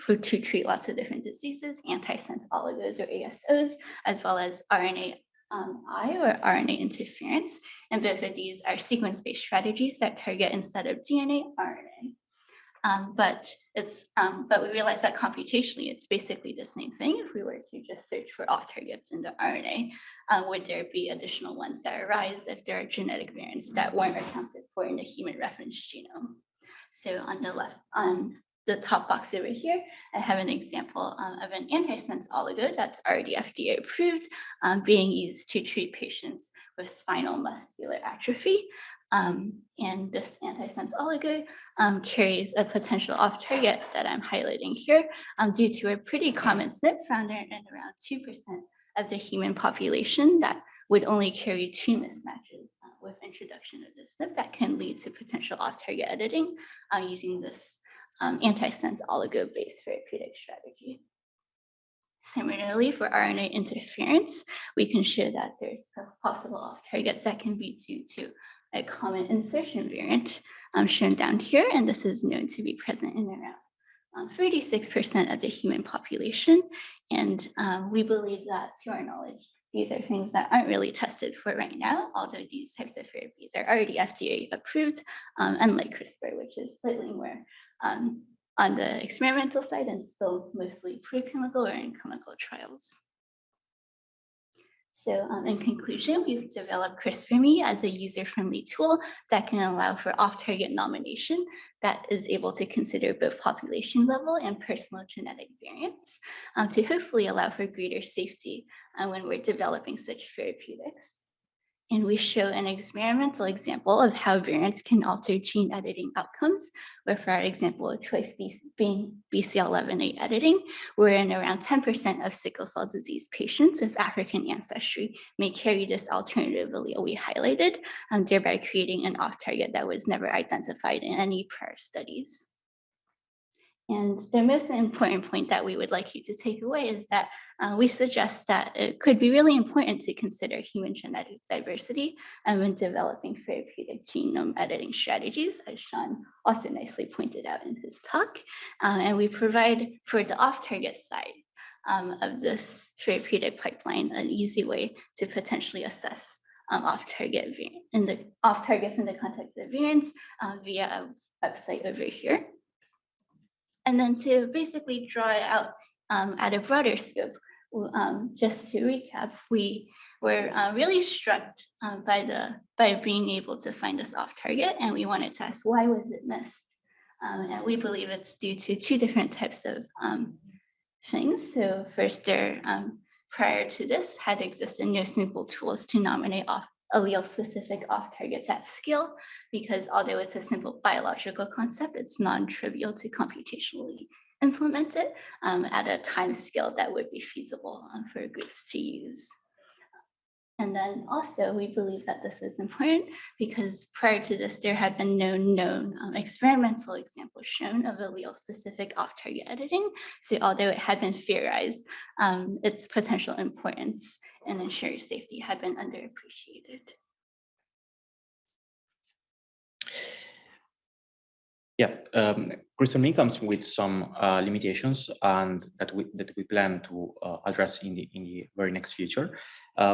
to treat lots of different diseases, antisense oligos or ASOs, as well as RNAi or RNA interference. And both of these are sequence-based strategies that target, instead of DNA, RNA. But we realized that computationally, it's basically the same thing. If we were to just search for off targets in the RNA, would there be additional ones that arise if there are genetic variants that weren't accounted for in the human reference genome? So on the left, on the top box over here, I have an example of an antisense oligo that's already FDA approved, being used to treat patients with spinal muscular atrophy. And this antisense oligo carries a potential off target that I'm highlighting here due to a pretty common SNP found in around 2% of the human population that would only carry 2 mismatches with introduction of this SNP that can lead to potential off target editing using this antisense oligo-based therapeutic strategy. Similarly, for RNA interference, we can show that there's possible off targets that can be due to a common insertion variant shown down here, and this is known to be present in around 36% of the human population. And we believe that, to our knowledge, these are things that aren't really tested for right now, although these types of therapies are already FDA approved, unlike CRISPR, which is slightly more on the experimental side and still mostly preclinical or in clinical trials. So in conclusion, we've developed CRISPR-Me as a user-friendly tool that can allow for off-target nomination that is able to consider both population level and personal genetic variants to hopefully allow for greater safety when we're developing such therapeutics. And we show an experimental example of how variants can alter gene editing outcomes, where for our example of choice being BCL11A editing, wherein around 10% of sickle cell disease patients of African ancestry may carry this alternative allele we highlighted, thereby creating an off-target that was never identified in any prior studies. And the most important point that we would like you to take away is that we suggest that it could be really important to consider human genetic diversity when developing therapeutic genome editing strategies, as Sean also nicely pointed out in his talk. And we provide for the off-target side of this therapeutic pipeline an easy way to potentially assess off-targets in the context of variants via a website over here. And then to basically draw it out at a broader scope, just to recap, we were really struck by being able to find this off target, and we wanted to ask why was it missed? And we believe it's due to two different types of things. So first, prior to this had existed no simple tools to nominate allele-specific off-targets at scale, because although it's a simple biological concept, it's non-trivial to computationally implement it at a time scale that would be feasible for groups to use. And then also, we believe that this is important because prior to this, there had been no known experimental examples shown of allele-specific off-target editing. So although it had been theorized, its potential importance and ensuring safety had been underappreciated. Yeah, CRISPR-Me comes with some limitations and that we plan to address in the very next future.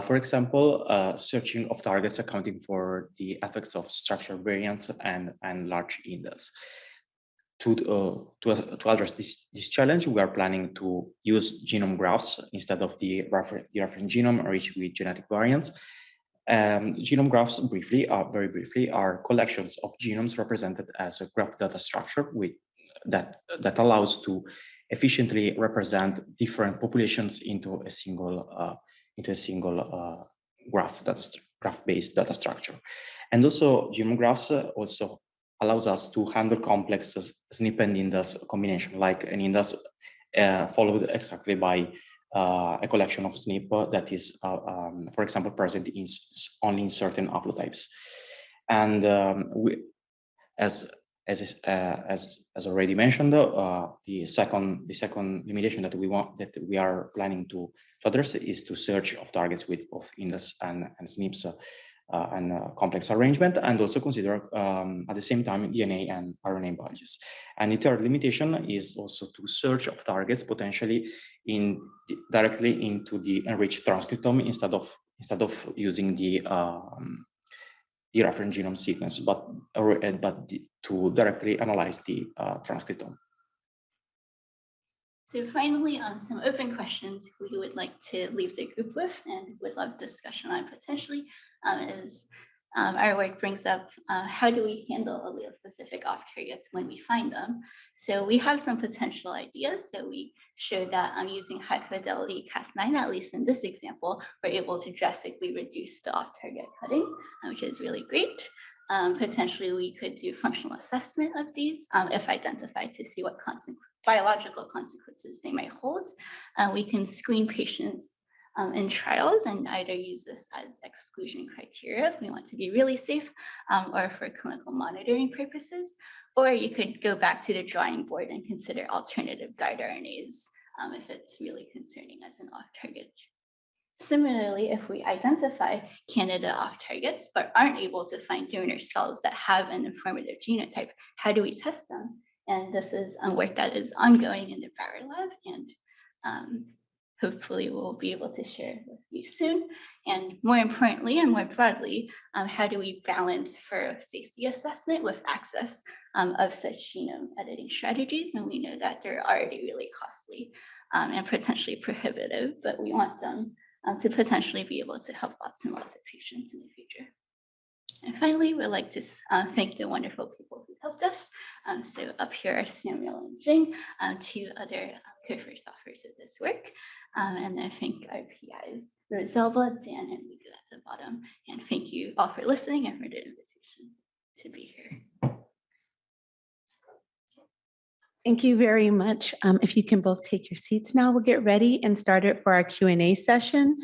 For example, searching of targets accounting for the effects of structural variants and large index. To address this challenge, we are planning to use genome graphs instead of the reference genome enriched with genetic variants. Genome graphs, very briefly, are collections of genomes represented as a graph data structure that allows to efficiently represent different populations into a single graph-based data structure. And also, genome graphs also allows us to handle complex SNP and index combination, like an index followed exactly by a collection of SNP that is, for example, present only in certain haplotypes. And as already mentioned, the second limitation that we are planning to address is to search of targets with both index and SNPs and complex arrangement, and also consider at the same time DNA and RNA biologies. And the third limitation is also to search of targets potentially directly into the enriched transcriptome instead of using the reference genome sequence, but to directly analyze the transcriptome. So finally, some open questions we would like to leave the group with and would love discussion on potentially is our work brings up how do we handle allele-specific off-targets when we find them? So we have some potential ideas. So we showed that using high-fidelity Cas9, at least in this example, we're able to drastically reduce the off-target cutting, which is really great. Potentially, we could do functional assessment of these if identified to see what biological consequences they might hold. We can screen patients in trials and either use this as exclusion criteria if we want to be really safe or for clinical monitoring purposes, or you could go back to the drawing board and consider alternative guide RNAs if it's really concerning as an off-target. Similarly, if we identify candidate off-targets but aren't able to find donor cells that have an informative genotype, how do we test them? And this is work that is ongoing in the Barrett Lab, and hopefully we'll be able to share with you soon. And more importantly and more broadly, how do we balance for safety assessment with access of such genome editing strategies? And we know that they're already really costly and potentially prohibitive, but we want them to potentially be able to help lots and lots of patients in the future. And finally, we'd like to thank the wonderful people who helped us. So up here are Samuel and Jing, two other co-first authors of this work. And I thank our PIs, Roselva, Dan, and Mika at the bottom. And thank you all for listening and for the invitation to be here. Thank you very much. If you can both take your seats now, we'll get ready and start it for our Q&A session.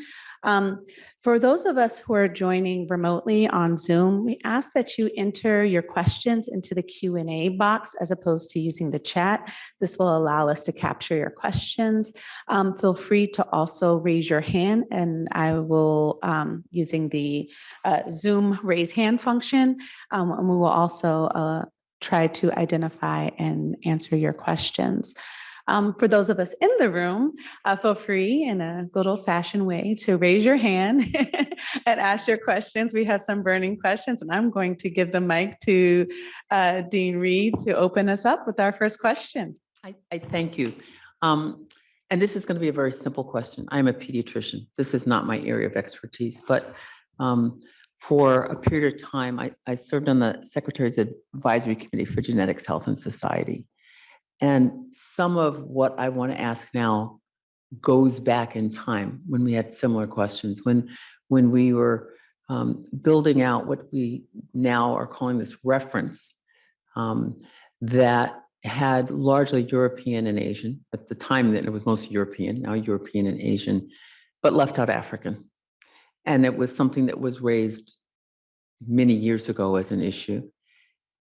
For those of us who are joining remotely on Zoom, we ask that you enter your questions into the Q&A box as opposed to using the chat. This will allow us to capture your questions. Feel free to also raise your hand, and I will, using the Zoom raise hand function, and we will also try to identify and answer your questions. For those of us in the room, feel free in a good old-fashioned way to raise your hand and ask your questions. We have some burning questions, and I'm going to give the mic to Dean Reed to open us up with our first question. I thank you. And this is going to be a very simple question. I'm a pediatrician. This is not my area of expertise, but for a period of time, I served on the Secretary's Advisory Committee for Genetics, Health, and Society. And some of what I want to ask now goes back in time when we had similar questions, when we were building out what we now are calling this reference that had largely European and Asian. At the time that it was mostly European, now European and Asian, but left out African. And it was something that was raised many years ago as an issue.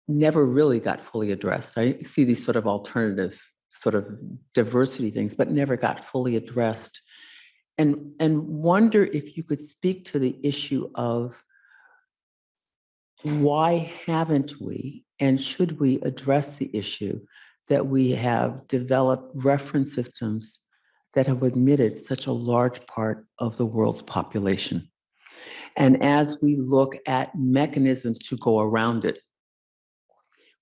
Never really got fully addressed. I see these sort of alternative sort of diversity things, but never got fully addressed. And wonder if you could speak to the issue of why haven't we, and should we address the issue that we have developed reference systems that have admitted such a large part of the world's population. And as we look at mechanisms to go around it,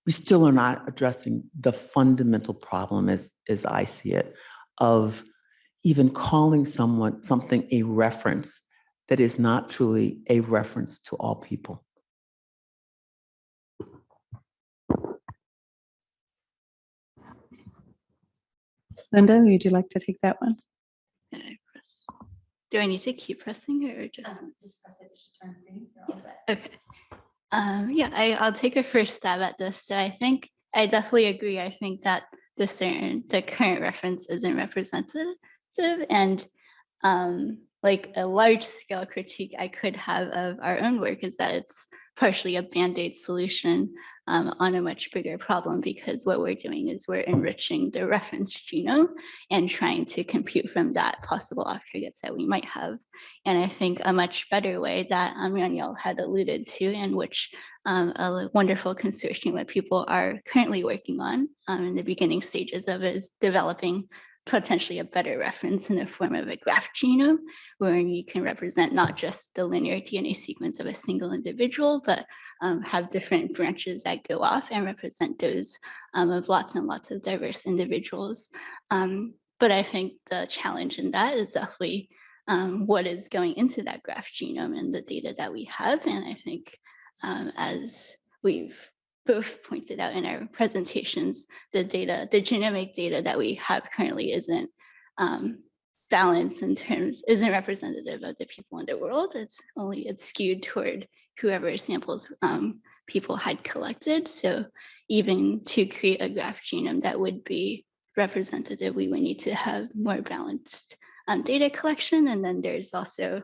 we still are not addressing the fundamental problem, as I see it, of even calling something a reference that is not truly a reference to all people. Linda, would you like to take that one? Do I need to keep pressing or just press it, it should turn green. You're all set. Okay. I'll take a first stab at this. So I think I definitely agree. I think that the current reference isn't representative, and like a large scale critique I could have of our own work is that it's partially a band-aid solution on a much bigger problem, because what we're doing is we're enriching the reference genome and trying to compute from that possible off targets that we might have. And I think a much better way that Manuel had alluded to, and which a wonderful consortium of people are currently working on in the beginning stages of, is developing potentially a better reference in the form of a graph genome, where you can represent not just the linear DNA sequence of a single individual, but have different branches that go off and represent those of lots and lots of diverse individuals. But I think the challenge in that is definitely what is going into that graph genome and the data that we have. And I think as we've both pointed out in our presentations, the genomic data that we have currently isn't balanced in terms, isn't representative of the people in the world. It's skewed toward whoever samples people had collected. So even to create a graph genome that would be representative, we would need to have more balanced data collection. And then there's also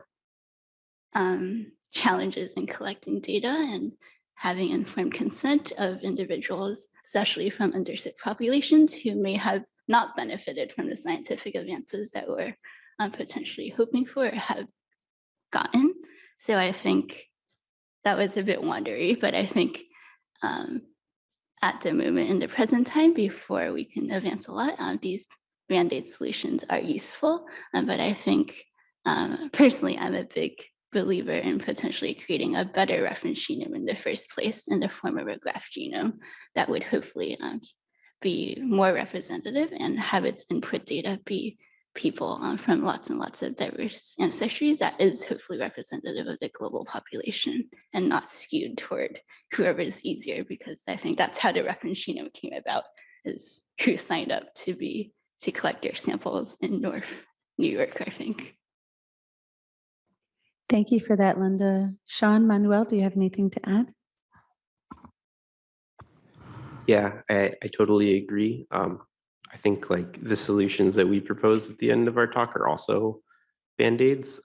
challenges in collecting data and having informed consent of individuals, especially from underserved populations who may have not benefited from the scientific advances that we're potentially hoping for or have gotten. So I think that was a bit wandery, but I think at the moment in the present time, before we can advance a lot, these Band-Aid solutions are useful. But I think personally, I'm a big believer in potentially creating a better reference genome in the first place in the form of a graph genome that would hopefully be more representative and have its input data be people from lots and lots of diverse ancestries that is hopefully representative of the global population and not skewed toward whoever is easier, because I think that's how the reference genome came about, is who signed up to collect their samples in North New York, I think. Thank you for that, Linda. Sean, Manuel, do you have anything to add? Yeah, I totally agree. I think like the solutions that we propose at the end of our talk are also Band-Aids.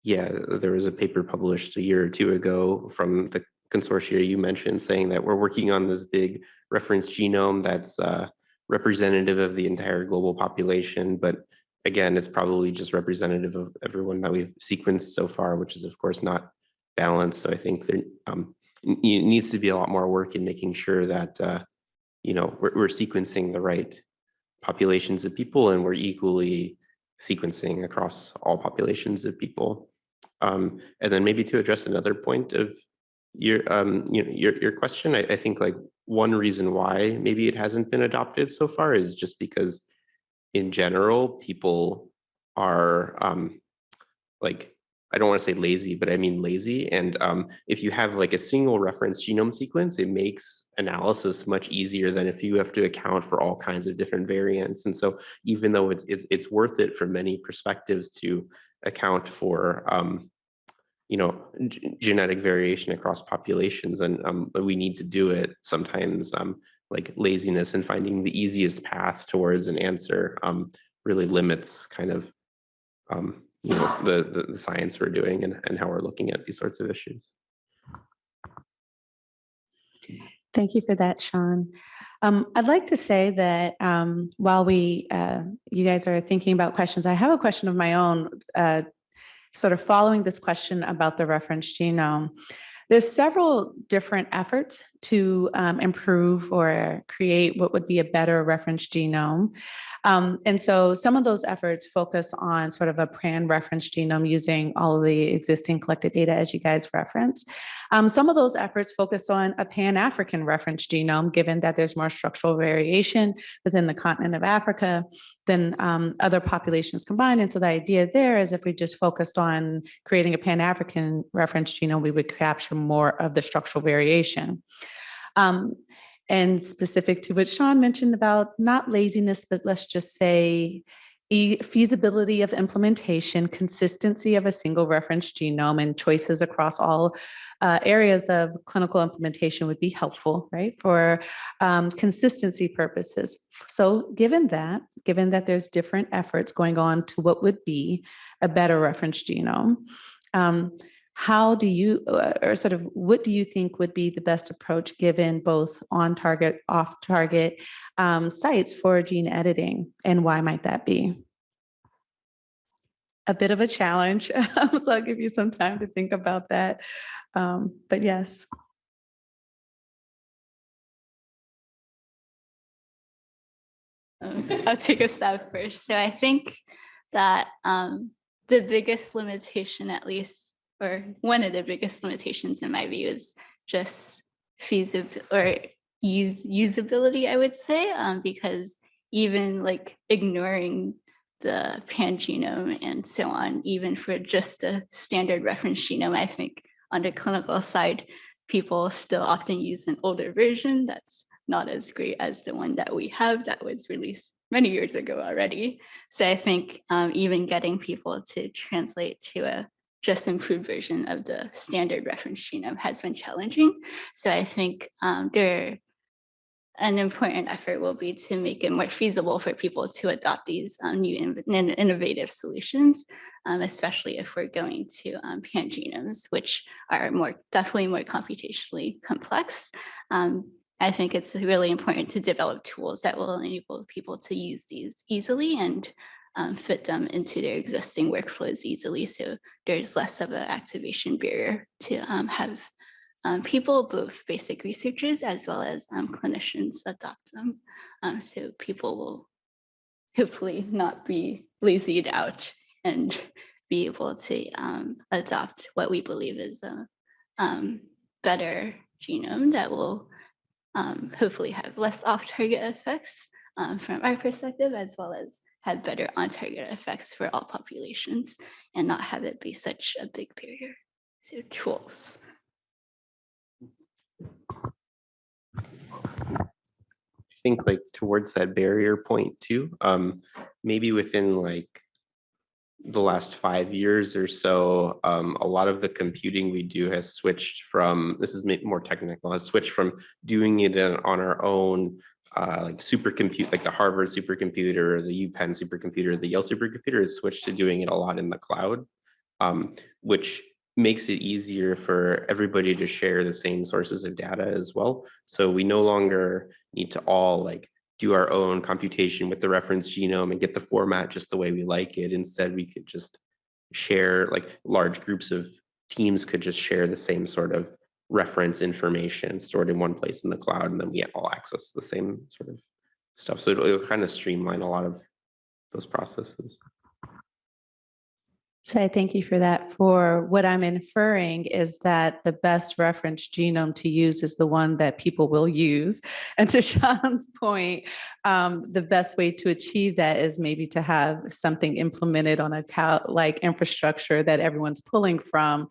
Yeah, there was a paper published a year or two ago from the consortia you mentioned saying that we're working on this big reference genome that's representative of the entire global population. But again, it's probably just representative of everyone that we've sequenced so far, which is of course not balanced. So I think there needs to be a lot more work in making sure that we're sequencing the right populations of people, and we're equally sequencing across all populations of people. And then maybe to address another point of your question, I think like one reason why maybe it hasn't been adopted so far is just because in general people are like, I don't want to say lazy, but I mean lazy. And if you have like a single reference genome sequence, it makes analysis much easier than if you have to account for all kinds of different variants. And so even though it's worth it from many perspectives to account for genetic variation across populations, and we need to do it sometimes, like laziness and finding the easiest path towards an answer really limits kind of the science we're doing and how we're looking at these sorts of issues. Thank you for that, Sean. I'd like to say that while you guys are thinking about questions, I have a question of my own, sort of following this question about the reference genome. There's several different efforts to improve or create what would be a better reference genome. And so some of those efforts focus on sort of a pan-reference genome using all of the existing collected data as you guys referenced. Some of those efforts focus on a pan-African reference genome, given that there's more structural variation within the continent of Africa than other populations combined. And so the idea there is if we just focused on creating a pan-African reference genome, we would capture more of the structural variation. And specific to what Sean mentioned about not laziness, but let's just say feasibility of implementation, consistency of a single reference genome, and choices across all areas of clinical implementation would be helpful, right, for consistency purposes. So given that there's different efforts going on to what would be a better reference genome, how do you, or sort of what do you think would be the best approach given both on-target, off-target sites for gene editing, and why might that be? A bit of a challenge, so I'll give you some time to think about that, but yes. I'll take a stab first. So I think that the biggest limitation, at least, or one of the biggest limitations in my view, is just feasibility or usability, I would say, because even like ignoring the pan-genome and so on, even for just a standard reference genome, I think on the clinical side, people still often use an older version that's not as great as the one that we have that was released many years ago already. So I think even getting people to translate to a just improved version of the standard reference genome has been challenging. So I think an important effort will be to make it more feasible for people to adopt these new innovative solutions, especially if we're going to pan-genomes, which are definitely more computationally complex. I think it's really important to develop tools that will enable people to use these easily and fit them into their existing workflows easily. So there's less of an activation barrier to have people, both basic researchers as well as clinicians, adopt them. So people will hopefully not be lazied out and be able to adopt what we believe is a better genome that will hopefully have less off-target effects, from our perspective, as well as have better on-target effects for all populations and not have it be such a big barrier. So tools. I think like towards that barrier point too, maybe within like the last 5 years or so, a lot of the computing we do has switched from, this is more technical, has switched from doing it on our own, like supercompute, like the Harvard supercomputer, the UPenn supercomputer, the Yale supercomputer has switched to doing it a lot in the cloud, which makes it easier for everybody to share the same sources of data as well. So we no longer need to all like do our own computation with the reference genome and get the format just the way we like it. Instead, we could just share, like large groups of teams could just share the same sort of reference information stored in one place in the cloud, and then we all access the same sort of stuff. So it'll kind of streamline a lot of those processes. So I thank you for that. For what I'm inferring is that the best reference genome to use is the one that people will use. And to Sean's point, the best way to achieve that is maybe to have something implemented on a like infrastructure that everyone's pulling from.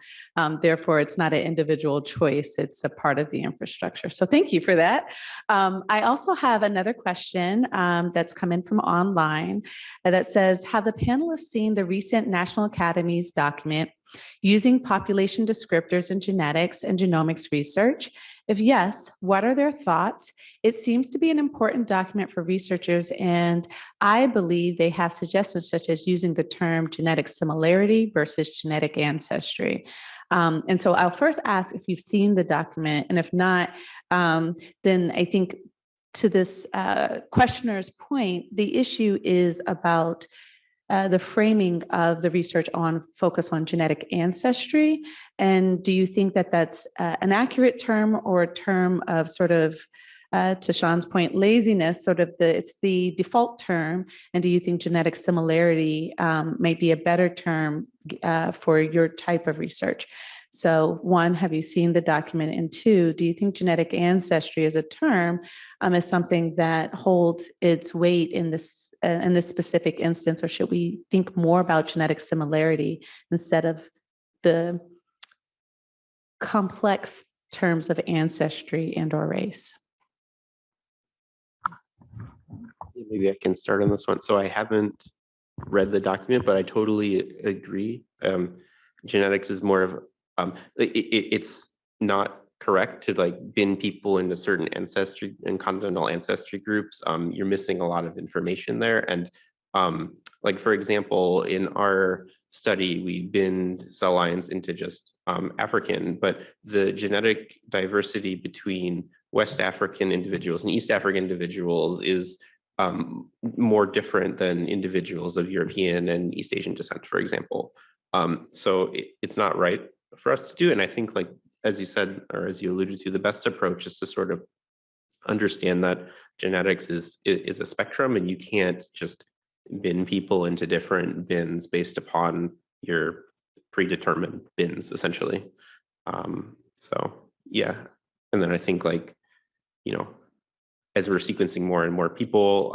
Therefore, it's not an individual choice. It's a part of the infrastructure. So thank you for that. I also have another question that's come in from online that says, have the panelists seen the recent National Academy's document using population descriptors in genetics and genomics research? If yes, what are their thoughts? It seems to be an important document for researchers, and I believe they have suggestions such as using the term genetic similarity versus genetic ancestry. And so I'll first ask if you've seen the document, and if not, then I think to this questioner's point, the issue is about the framing of the research on focus on genetic ancestry. And do you think that that's an accurate term, or a term of sort of, to Sean's point, laziness, sort of it's the default term? And do you think genetic similarity may be a better term for your type of research? So one, have you seen the document? And two, do you think genetic ancestry as a term is something that holds its weight in this specific instance, or should we think more about genetic similarity instead of the complex terms of ancestry and or race? Maybe I can start on this one. So I haven't read the document, but I totally agree. Genetics is more of it's not correct to like bin people into certain ancestry and continental ancestry groups. You're missing a lot of information there. And like, for example, in our study, we binned cell lines into just African, but the genetic diversity between West African individuals and East African individuals is more different than individuals of European and East Asian descent, for example. So it's not right for us to do. And I think, like, as you said, or as you alluded to, the best approach is to sort of understand that genetics is a spectrum, and you can't just bin people into different bins based upon your predetermined bins, essentially. So yeah. And then I think, like, you know, as we're sequencing more and more people,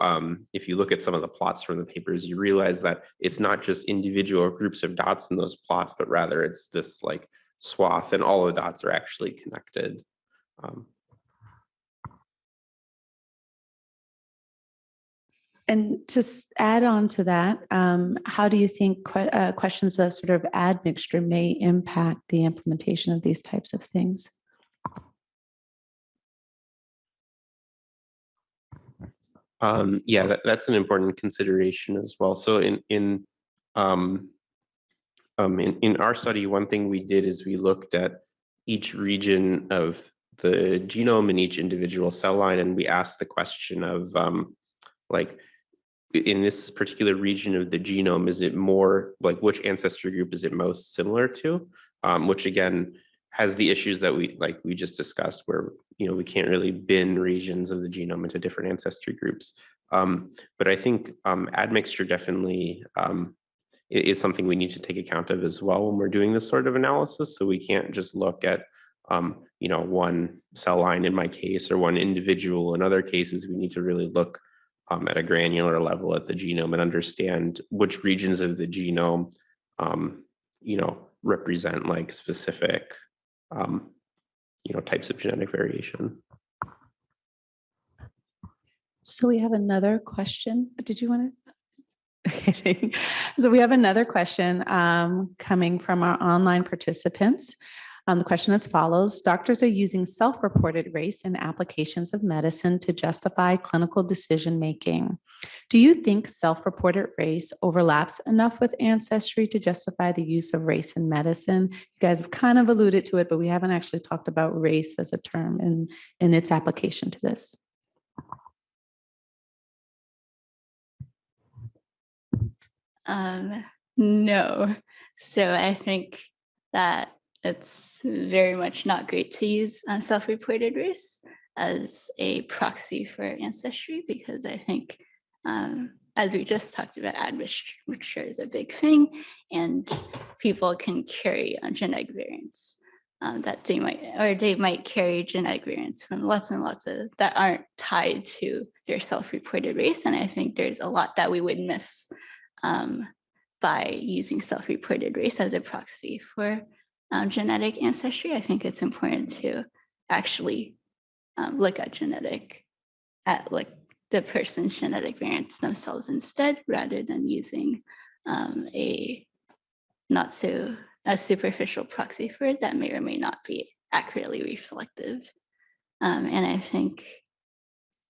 if you look at some of the plots from the papers, you realize that it's not just individual groups of dots in those plots, but rather it's this like swath, and all the dots are actually connected. And to add on to that, how do you think questions of sort of admixture may impact the implementation of these types of things? Yeah, that's an important consideration as well. So in our study, one thing we did is we looked at each region of the genome in each individual cell line, and we asked the question of like, in this particular region of the genome, is it more like, which ancestry group is it most similar to? Which again has the issues that we just discussed, where, you know, we can't really bin regions of the genome into different ancestry groups. But I think admixture definitely is something we need to take account of as well when we're doing this sort of analysis. So we can't just look at you know, one cell line in my case, or one individual in other cases. We need to really look at a granular level at the genome and understand which regions of the genome, represent like specific, types of genetic variation. So we have another question. Did you want to? Okay. So we have another question coming from our online participants. The question as follows: doctors are using self-reported race in applications of medicine to justify clinical decision-making. Do you think self-reported race overlaps enough with ancestry to justify the use of race in medicine? You guys have kind of alluded to it, but we haven't actually talked about race as a term in its application to this. No. So I think that it's very much not great to use self-reported race as a proxy for ancestry, because I think, as we just talked about, admixture is a big thing, and people can carry genetic variants that they might carry genetic variants from lots and lots of that aren't tied to their self-reported race. And I think there's a lot that we would miss by using self-reported race as a proxy for genetic ancestry. I think it's important to actually look at the person's genetic variants themselves instead, rather than using a superficial proxy for it that may or may not be accurately reflective. And I think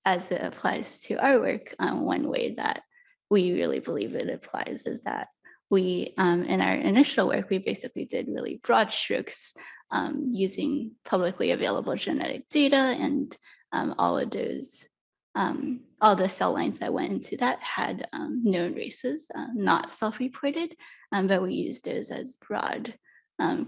as it applies to our work, one way that we really believe it applies is that we, in our initial work, we basically did really broad strokes using publicly available genetic data, and all of those, all the cell lines that went into that had known races, not self-reported, but we used those as broad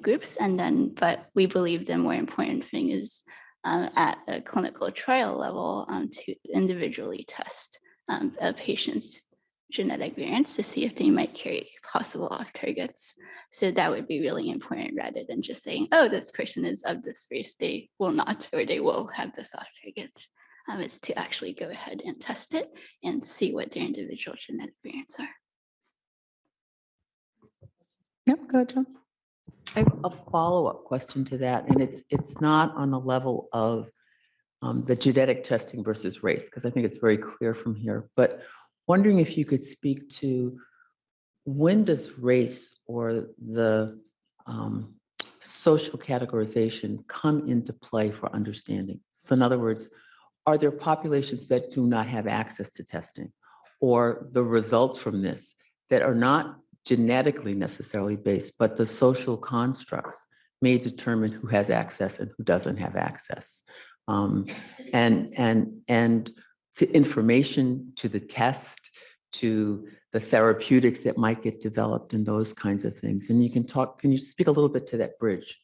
groups. But we believe the more important thing is at a clinical trial level to individually test a patient's genetic variants to see if they might carry possible off targets. So that would be really important, rather than just saying, oh, this person is of this race, they will not, or they will have this off target. It's to actually go ahead and test it and see what their individual genetic variants are. Yep, go ahead, John. I have a follow-up question to that, and it's not on the level of the genetic testing versus race, because I think it's very clear from here, but wondering if you could speak to when does race or the social categorization come into play for understanding? So in other words, are there populations that do not have access to testing, or the results from this that are not genetically necessarily based, but the social constructs may determine who has access and who doesn't have access? And to information, to the test, to the therapeutics that might get developed and those kinds of things. And can you speak a little bit to that bridge?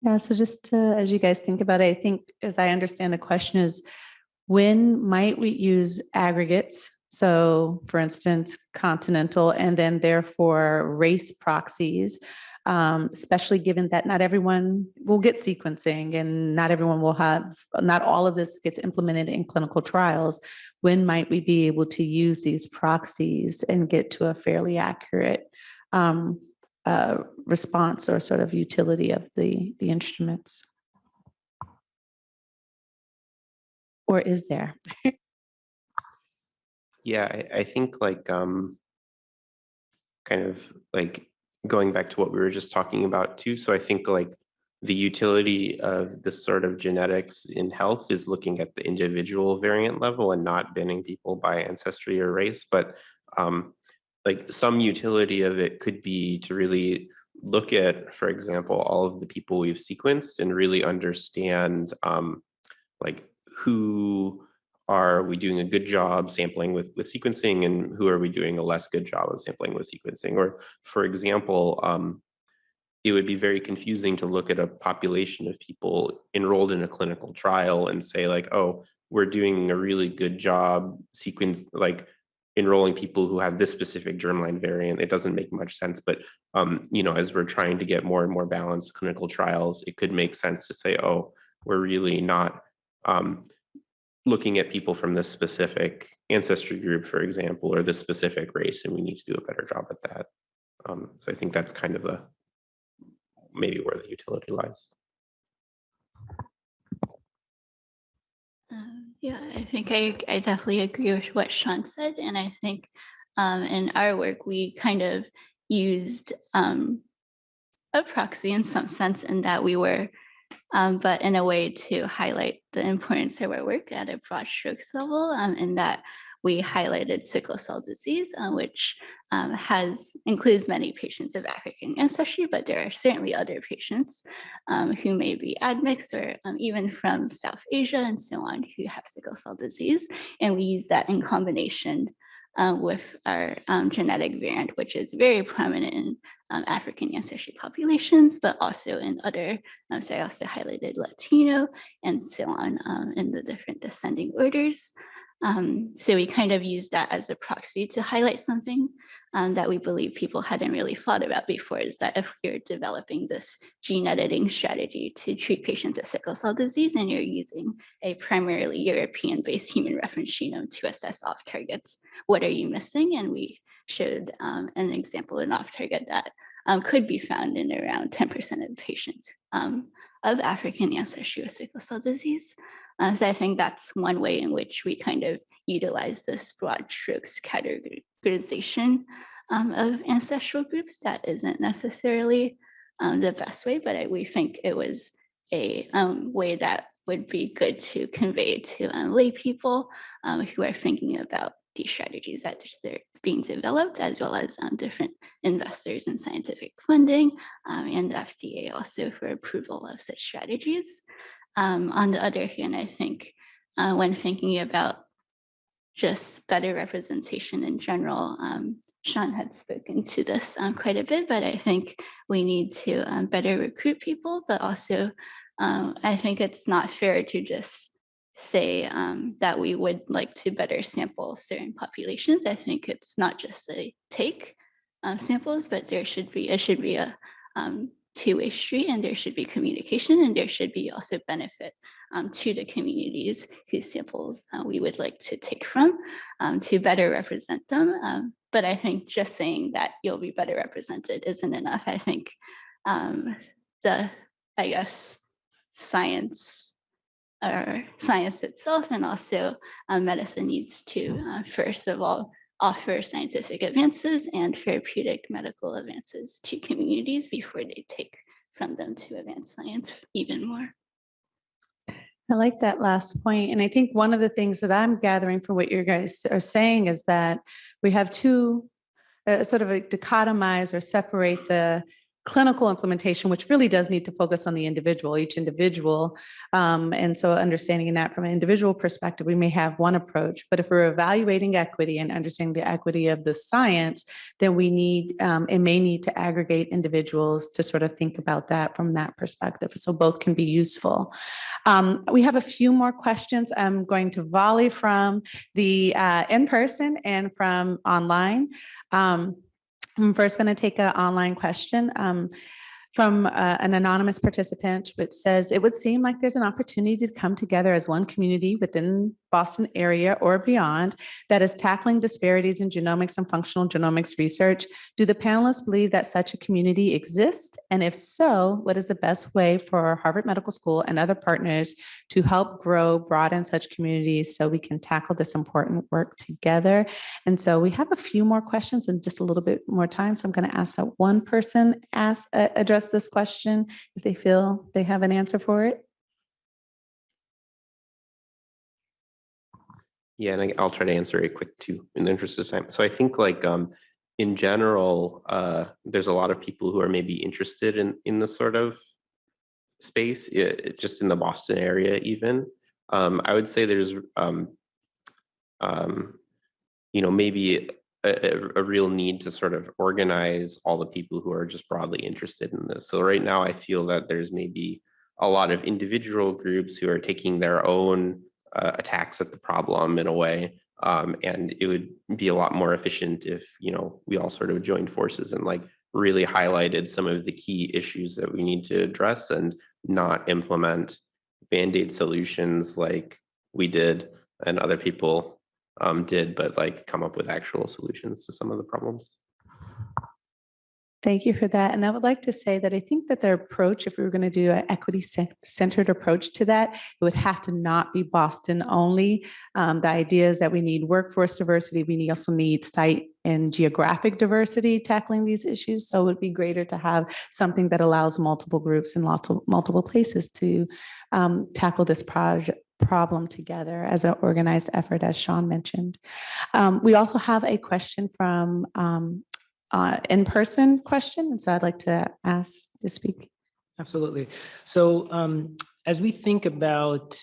Yeah, so just as you guys think about it, I think, as I understand the question is, when might we use aggregates? So for instance, continental, and then therefore race proxies, especially given that not everyone will get sequencing and not everyone will not all of this gets implemented in clinical trials. When might we be able to use these proxies and get to a fairly accurate response or sort of utility of the instruments? Or is there? Yeah, I think like kind of like going back to what we were just talking about too. So I think like the utility of this sort of genetics in health is looking at the individual variant level and not binning people by ancestry or race. But like some utility of it could be to really look at, for example, all of the people we've sequenced and really understand like who are we doing a good job sampling with sequencing, and who are we doing a less good job of sampling with sequencing? Or for example, it would be very confusing to look at a population of people enrolled in a clinical trial and say like, oh, we're doing a really good job enrolling people who have this specific germline variant. It doesn't make much sense, but as we're trying to get more and more balanced clinical trials, it could make sense to say, oh, we're really not looking at people from this specific ancestry group, for example, or this specific race, and we need to do a better job at that. So I think that's kind of maybe where the utility lies. Yeah, I think I definitely agree with what Sean said. And I think in our work, we kind of used a proxy in some sense in that we were, but in a way to highlight the importance of our work at a broad strokes level, in that we highlighted sickle cell disease, which includes many patients of African ancestry, but there are certainly other patients who may be admixed or even from South Asia and so on who have sickle cell disease. And we use that in combination with our genetic variant, which is very prominent in African ancestry populations, but also in other, so I also highlighted Latino and so on in the different descending orders. So we kind of use that as a proxy to highlight something that we believe people hadn't really thought about before, is that if you're developing this gene editing strategy to treat patients with sickle cell disease and you're using a primarily European-based human reference genome to assess off-targets, what are you missing? And we showed an example of an off-target that could be found in around 10% of patients of African ancestry with sickle cell disease. So I think that's one way in which we kind of utilize this broad strokes categorization of ancestral groups. That isn't necessarily the best way, but we think it was a way that would be good to convey to lay people who are thinking about these strategies that they're being developed, as well as different investors in scientific funding and the FDA also for approval of such strategies. On the other hand, I think when thinking about just better representation in general, Sean had spoken to this quite a bit, but I think we need to better recruit people, but also I think it's not fair to just say that we would like to better sample certain populations. I think it's not just a take samples, but it should be a two-way street, and there should be communication, and there should be also benefit to the communities whose samples we would like to take from to better represent them. But I think just saying that you'll be better represented isn't enough. I think science itself and also medicine needs to, first of all, offer scientific advances and therapeutic medical advances to communities before they take from them to advance science even more. I like that last point. And I think one of the things that I'm gathering from what you guys are saying is that we have to sort of dichotomize or separate the clinical implementation, which really does need to focus on the individual, each individual. And so understanding that from an individual perspective, we may have one approach, but if we're evaluating equity and understanding the equity of the science, then we need, it may need to aggregate individuals to sort of think about that from that perspective. So both can be useful. We have a few more questions. I'm going to volley from the in-person and from online. I'm first going to take an online question from an anonymous participant, which says, it would seem like there's an opportunity to come together as one community within Boston area or beyond that is tackling disparities in genomics and functional genomics research. Do the panelists believe that such a community exists? And if so, what is the best way for Harvard Medical School and other partners to help grow, broaden such communities so we can tackle this important work together? And so we have a few more questions and just a little bit more time. So I'm going to ask that one person address this question if they feel they have an answer for it. Yeah, and I'll try to answer it quick too, in the interest of time. So I think like in general, there's a lot of people who are maybe interested in this sort of space, just in the Boston area even. I would say there's, maybe a real need to sort of organize all the people who are just broadly interested in this. So right now I feel that there's maybe a lot of individual groups who are taking their own attacks at the problem in a way. And it would be a lot more efficient if, we all sort of joined forces and like really highlighted some of the key issues that we need to address and not implement Band-Aid solutions like we did and other people did, but like come up with actual solutions to some of the problems. Thank you for that. And I would like to say that I think that their approach, if we were going to do an equity-centered approach to that, it would have to not be Boston only. The idea is that we need workforce diversity. We also need site and geographic diversity tackling these issues. So it would be greater to have something that allows multiple groups in multiple places to tackle this problem together as an organized effort, as Sean mentioned. We also have a question from in-person question, and so I'd like to ask to speak. Absolutely. So as we think about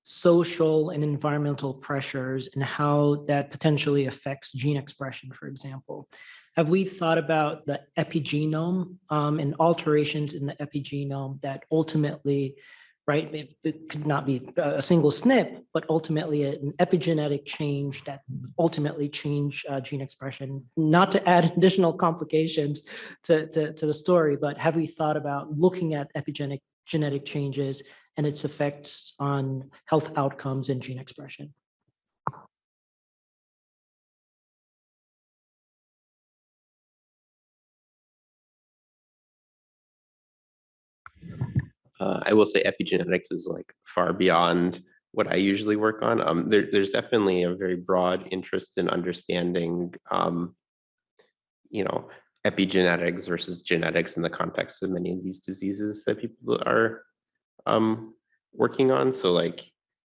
social and environmental pressures and how that potentially affects gene expression, for example, have we thought about the epigenome and alterations in the epigenome that ultimately, right, it could not be a single SNP, but ultimately an epigenetic change that ultimately change gene expression, not to add additional complications to the story, but have we thought about looking at genetic changes and its effects on health outcomes and gene expression? I will say epigenetics is like far beyond what I usually work on. There's definitely a very broad interest in understanding, epigenetics versus genetics in the context of many of these diseases that people are working on. So like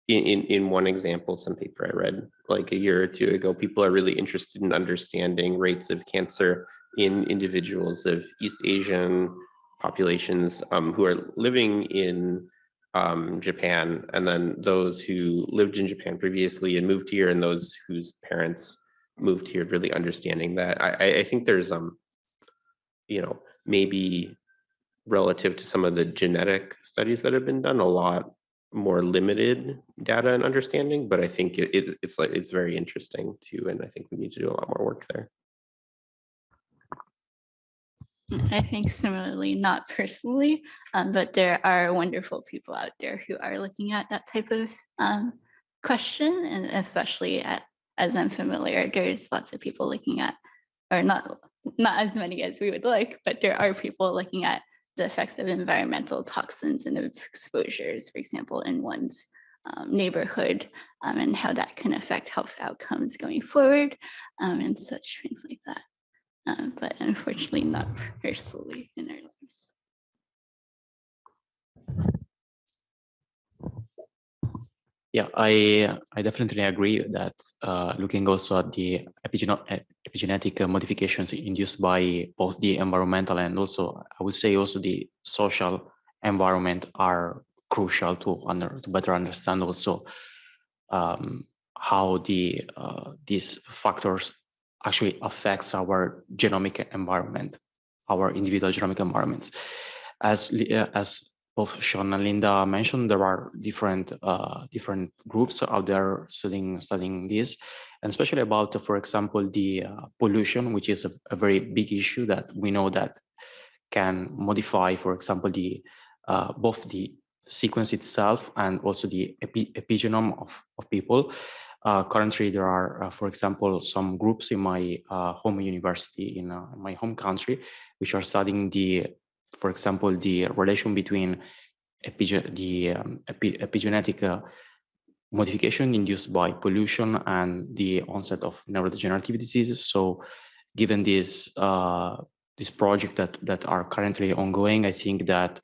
in one example, some paper I read like a year or two ago, people are really interested in understanding rates of cancer in individuals of East Asian populations who are living in Japan, and then those who lived in Japan previously and moved here, and those whose parents moved here, really understanding that. I think there's maybe relative to some of the genetic studies that have been done, a lot more limited data and understanding, but I think it's very interesting too, and I think we need to do a lot more work there. I think similarly, not personally, but there are wonderful people out there who are looking at that type of question, and especially as I'm familiar, there's lots of people looking at, or not as many as we would like, but there are people looking at the effects of environmental toxins and exposures, for example, in one's neighborhood, and how that can affect health outcomes going forward, and such things like that. But unfortunately not personally in our lives. Yeah, I definitely agree that looking also at the epigenetic modifications induced by both the environmental and also, I would say also the social environment are crucial to better understand also how these factors actually affects our genomic environment, our individual genomic environments. As both Sean and Linda mentioned, there are different groups out there studying this, and especially about, for example, the pollution, which is a very big issue that we know that can modify, for example, the both the sequence itself and also the epigenome of people. Currently, there are, for example, some groups in my home university, in my home country, which are studying for example, the relation between epigenetic modification induced by pollution and the onset of neurodegenerative diseases. So, given this project that are currently ongoing, I think that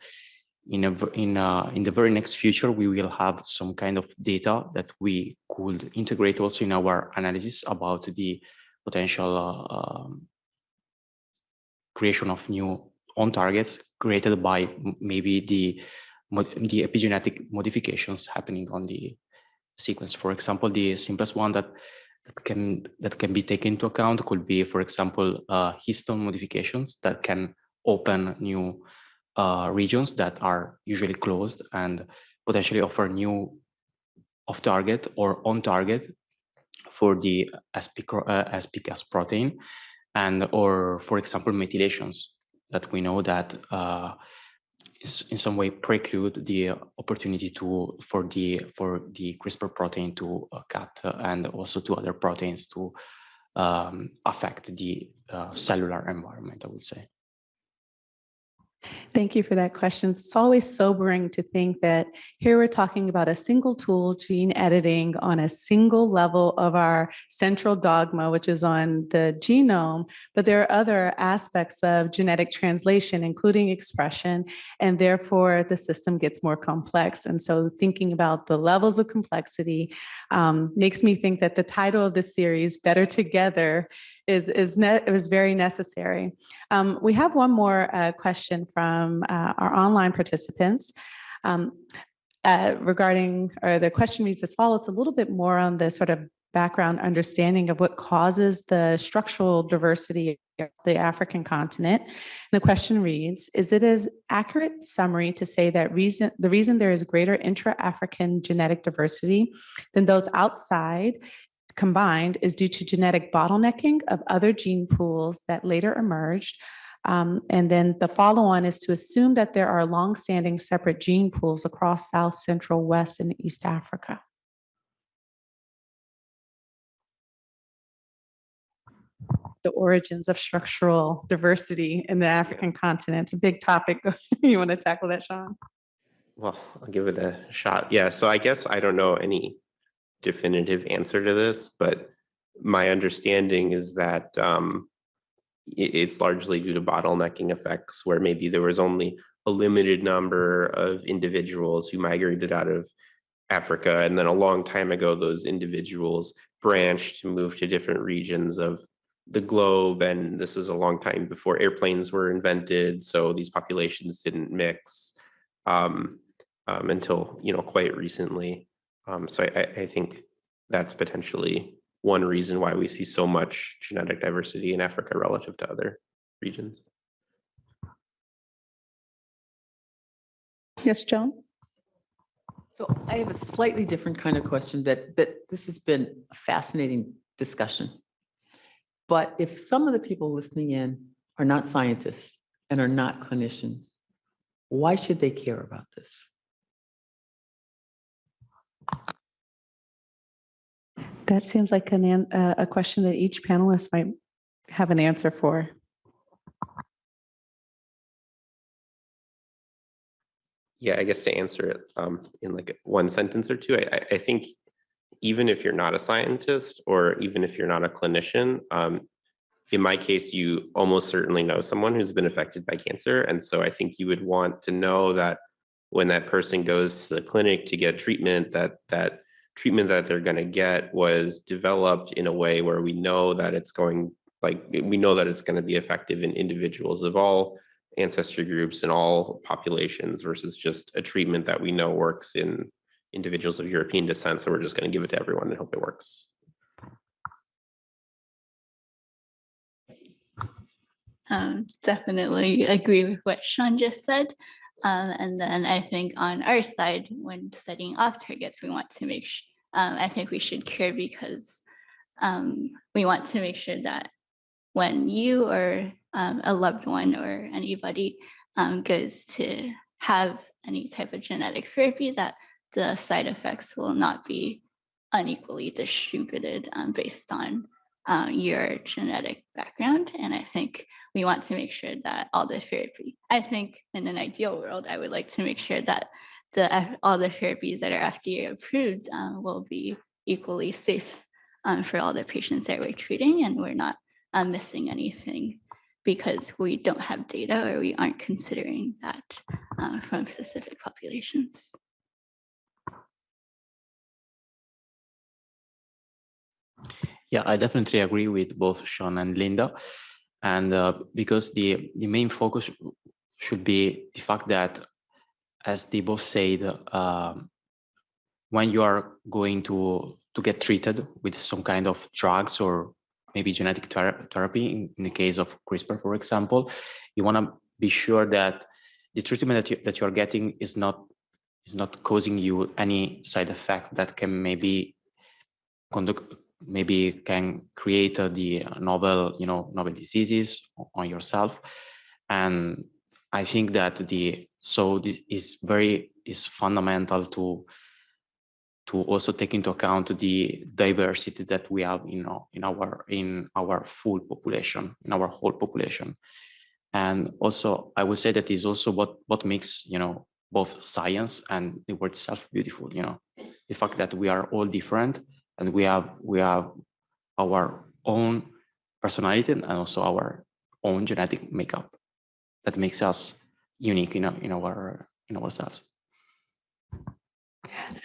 in the very next future, we will have some kind of data that we could integrate also in our analysis about the potential creation of new on targets created by maybe the epigenetic modifications happening on the sequence. For example, the simplest one that can be taken into account could be, for example, histone modifications that can open new regions that are usually closed and potentially offer new off target or on target for the SPCAS protein, and or, for example, methylations that we know that in some way preclude the opportunity for the CRISPR protein to cut and also to other proteins to affect the cellular environment, I would say. Thank you for that question. It's always sobering to think that here we're talking about a single tool, gene editing, on a single level of our central dogma, which is on the genome, but there are other aspects of genetic translation, including expression, and therefore the system gets more complex. And so thinking about the levels of complexity makes me think that the title of this series, Better Together, is very necessary. We have one more question from our online participants regarding, or the question reads as follows. It's a little bit more on the sort of background understanding of what causes the structural diversity of the African continent. And the question reads, is it an accurate summary to say that the reason there is greater intra-African genetic diversity than those outside combined is due to genetic bottlenecking of other gene pools that later emerged? And then the follow-on is to assume that there are long-standing separate gene pools across South, Central, West, and East Africa. The origins of structural diversity in the African continent. It's a big topic. You want to tackle that, Sean? Well, I'll give it a shot. Yeah, so I guess I don't know any definitive answer to this, but my understanding is that it's largely due to bottlenecking effects, where maybe there was only a limited number of individuals who migrated out of Africa, and then a long time ago, those individuals branched to move to different regions of the globe, and this was a long time before airplanes were invented, so these populations didn't mix until quite recently. So I think that's potentially one reason why we see so much genetic diversity in Africa relative to other regions. Yes, Joan? So I have a slightly different kind of question that this has been a fascinating discussion. But if some of the people listening in are not scientists and are not clinicians, why should they care about this? That seems like a question that each panelist might have an answer for. Yeah, I guess to answer it in like one sentence or two, I think even if you're not a scientist or even if you're not a clinician, in my case, you almost certainly know someone who's been affected by cancer. And so I think you would want to know that when that person goes to the clinic to get treatment, that treatment that they're going to get was developed in a way where we know that it's going to be effective in individuals of all ancestry groups and all populations versus just a treatment that we know works in individuals of European descent. So we're just going to give it to everyone and hope it works. Definitely agree with what Sean just said. And then I think on our side, when studying off targets, we want to make I think we should care because we want to make sure that when you or a loved one or anybody goes to have any type of genetic therapy, that the side effects will not be unequally distributed based on your genetic background. And I think we want to make sure that all the therapy, I think in an ideal world, I would like to make sure that all the therapies that are FDA approved will be equally safe for all the patients that we're treating, and we're not missing anything because we don't have data or we aren't considering that from specific populations. Yeah, I definitely agree with both Sean and Linda. And because the main focus should be the fact that, as they both said, when you are going to get treated with some kind of drugs or maybe genetic therapy, in the case of CRISPR, for example, you want to be sure that the treatment that you are getting is not causing you any side effect that can maybe can create the novel diseases on yourself. And I think that the So this is fundamental to also take into account the diversity that we have in our full population, in our whole population. And also, I would say that is also what makes, both science and the word itself beautiful, the fact that we are all different and we have our own personality and also our own genetic makeup that makes us unique in ourselves.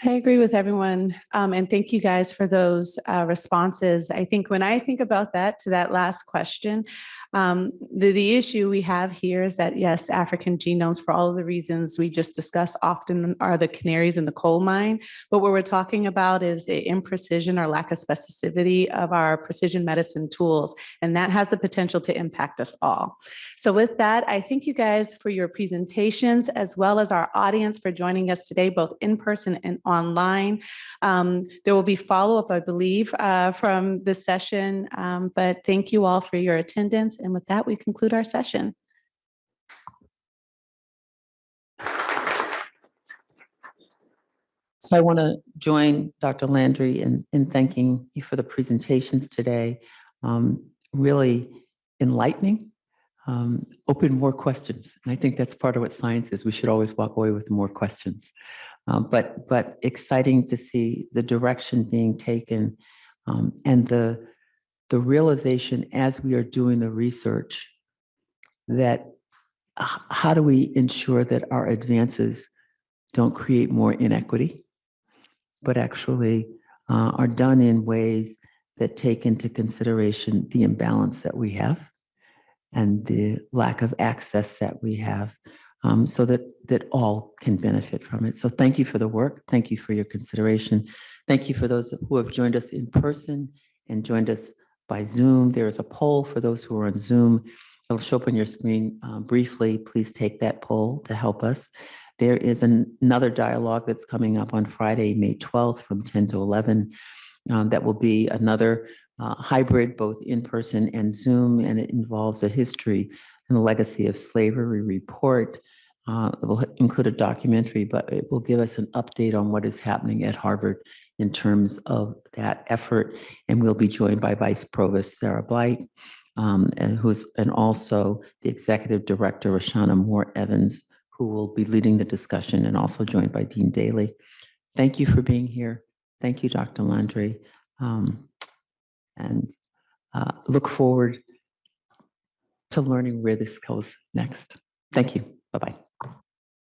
I agree with everyone. And thank you guys for those responses. I think when I think about that, to that last question, the issue we have here is that, yes, African genomes, for all of the reasons we just discussed, often are the canaries in the coal mine. But what we're talking about is the imprecision or lack of specificity of our precision medicine tools. And that has the potential to impact us all. So with that, I thank you guys for your presentations, as well as our audience for joining us today, both in person and online. There will be follow-up, I believe, from this session, but thank you all for your attendance. And with that, we conclude our session. So I want to join Dr. Landry in thanking you for the presentations today. Really enlightening, open more questions. And I think that's part of what science is. We should always walk away with more questions. But exciting to see the direction being taken, and the realization as we are doing the research that how do we ensure that our advances don't create more inequity, but actually are done in ways that take into consideration the imbalance that we have and the lack of access that we have, so that all can benefit from it. So thank you for the work. Thank you for your consideration. Thank you for those who have joined us in person and joined us by Zoom. There is a poll for those who are on Zoom. It'll show up on your screen briefly. Please take that poll to help us. There is another dialogue that's coming up on Friday, May 12th from 10 to 11. That will be another hybrid, both in person and Zoom, and it involves a history and the legacy of slavery report. It will include a documentary, but it will give us an update on what is happening at Harvard in terms of that effort. And we'll be joined by Vice Provost Sarah Blight, and also the Executive Director, Rashana Moore Evans, who will be leading the discussion, and also joined by Dean Daly. Thank you for being here. Thank you, Dr. Landry. And look forward to learning where this goes next. Thank you. Bye-bye.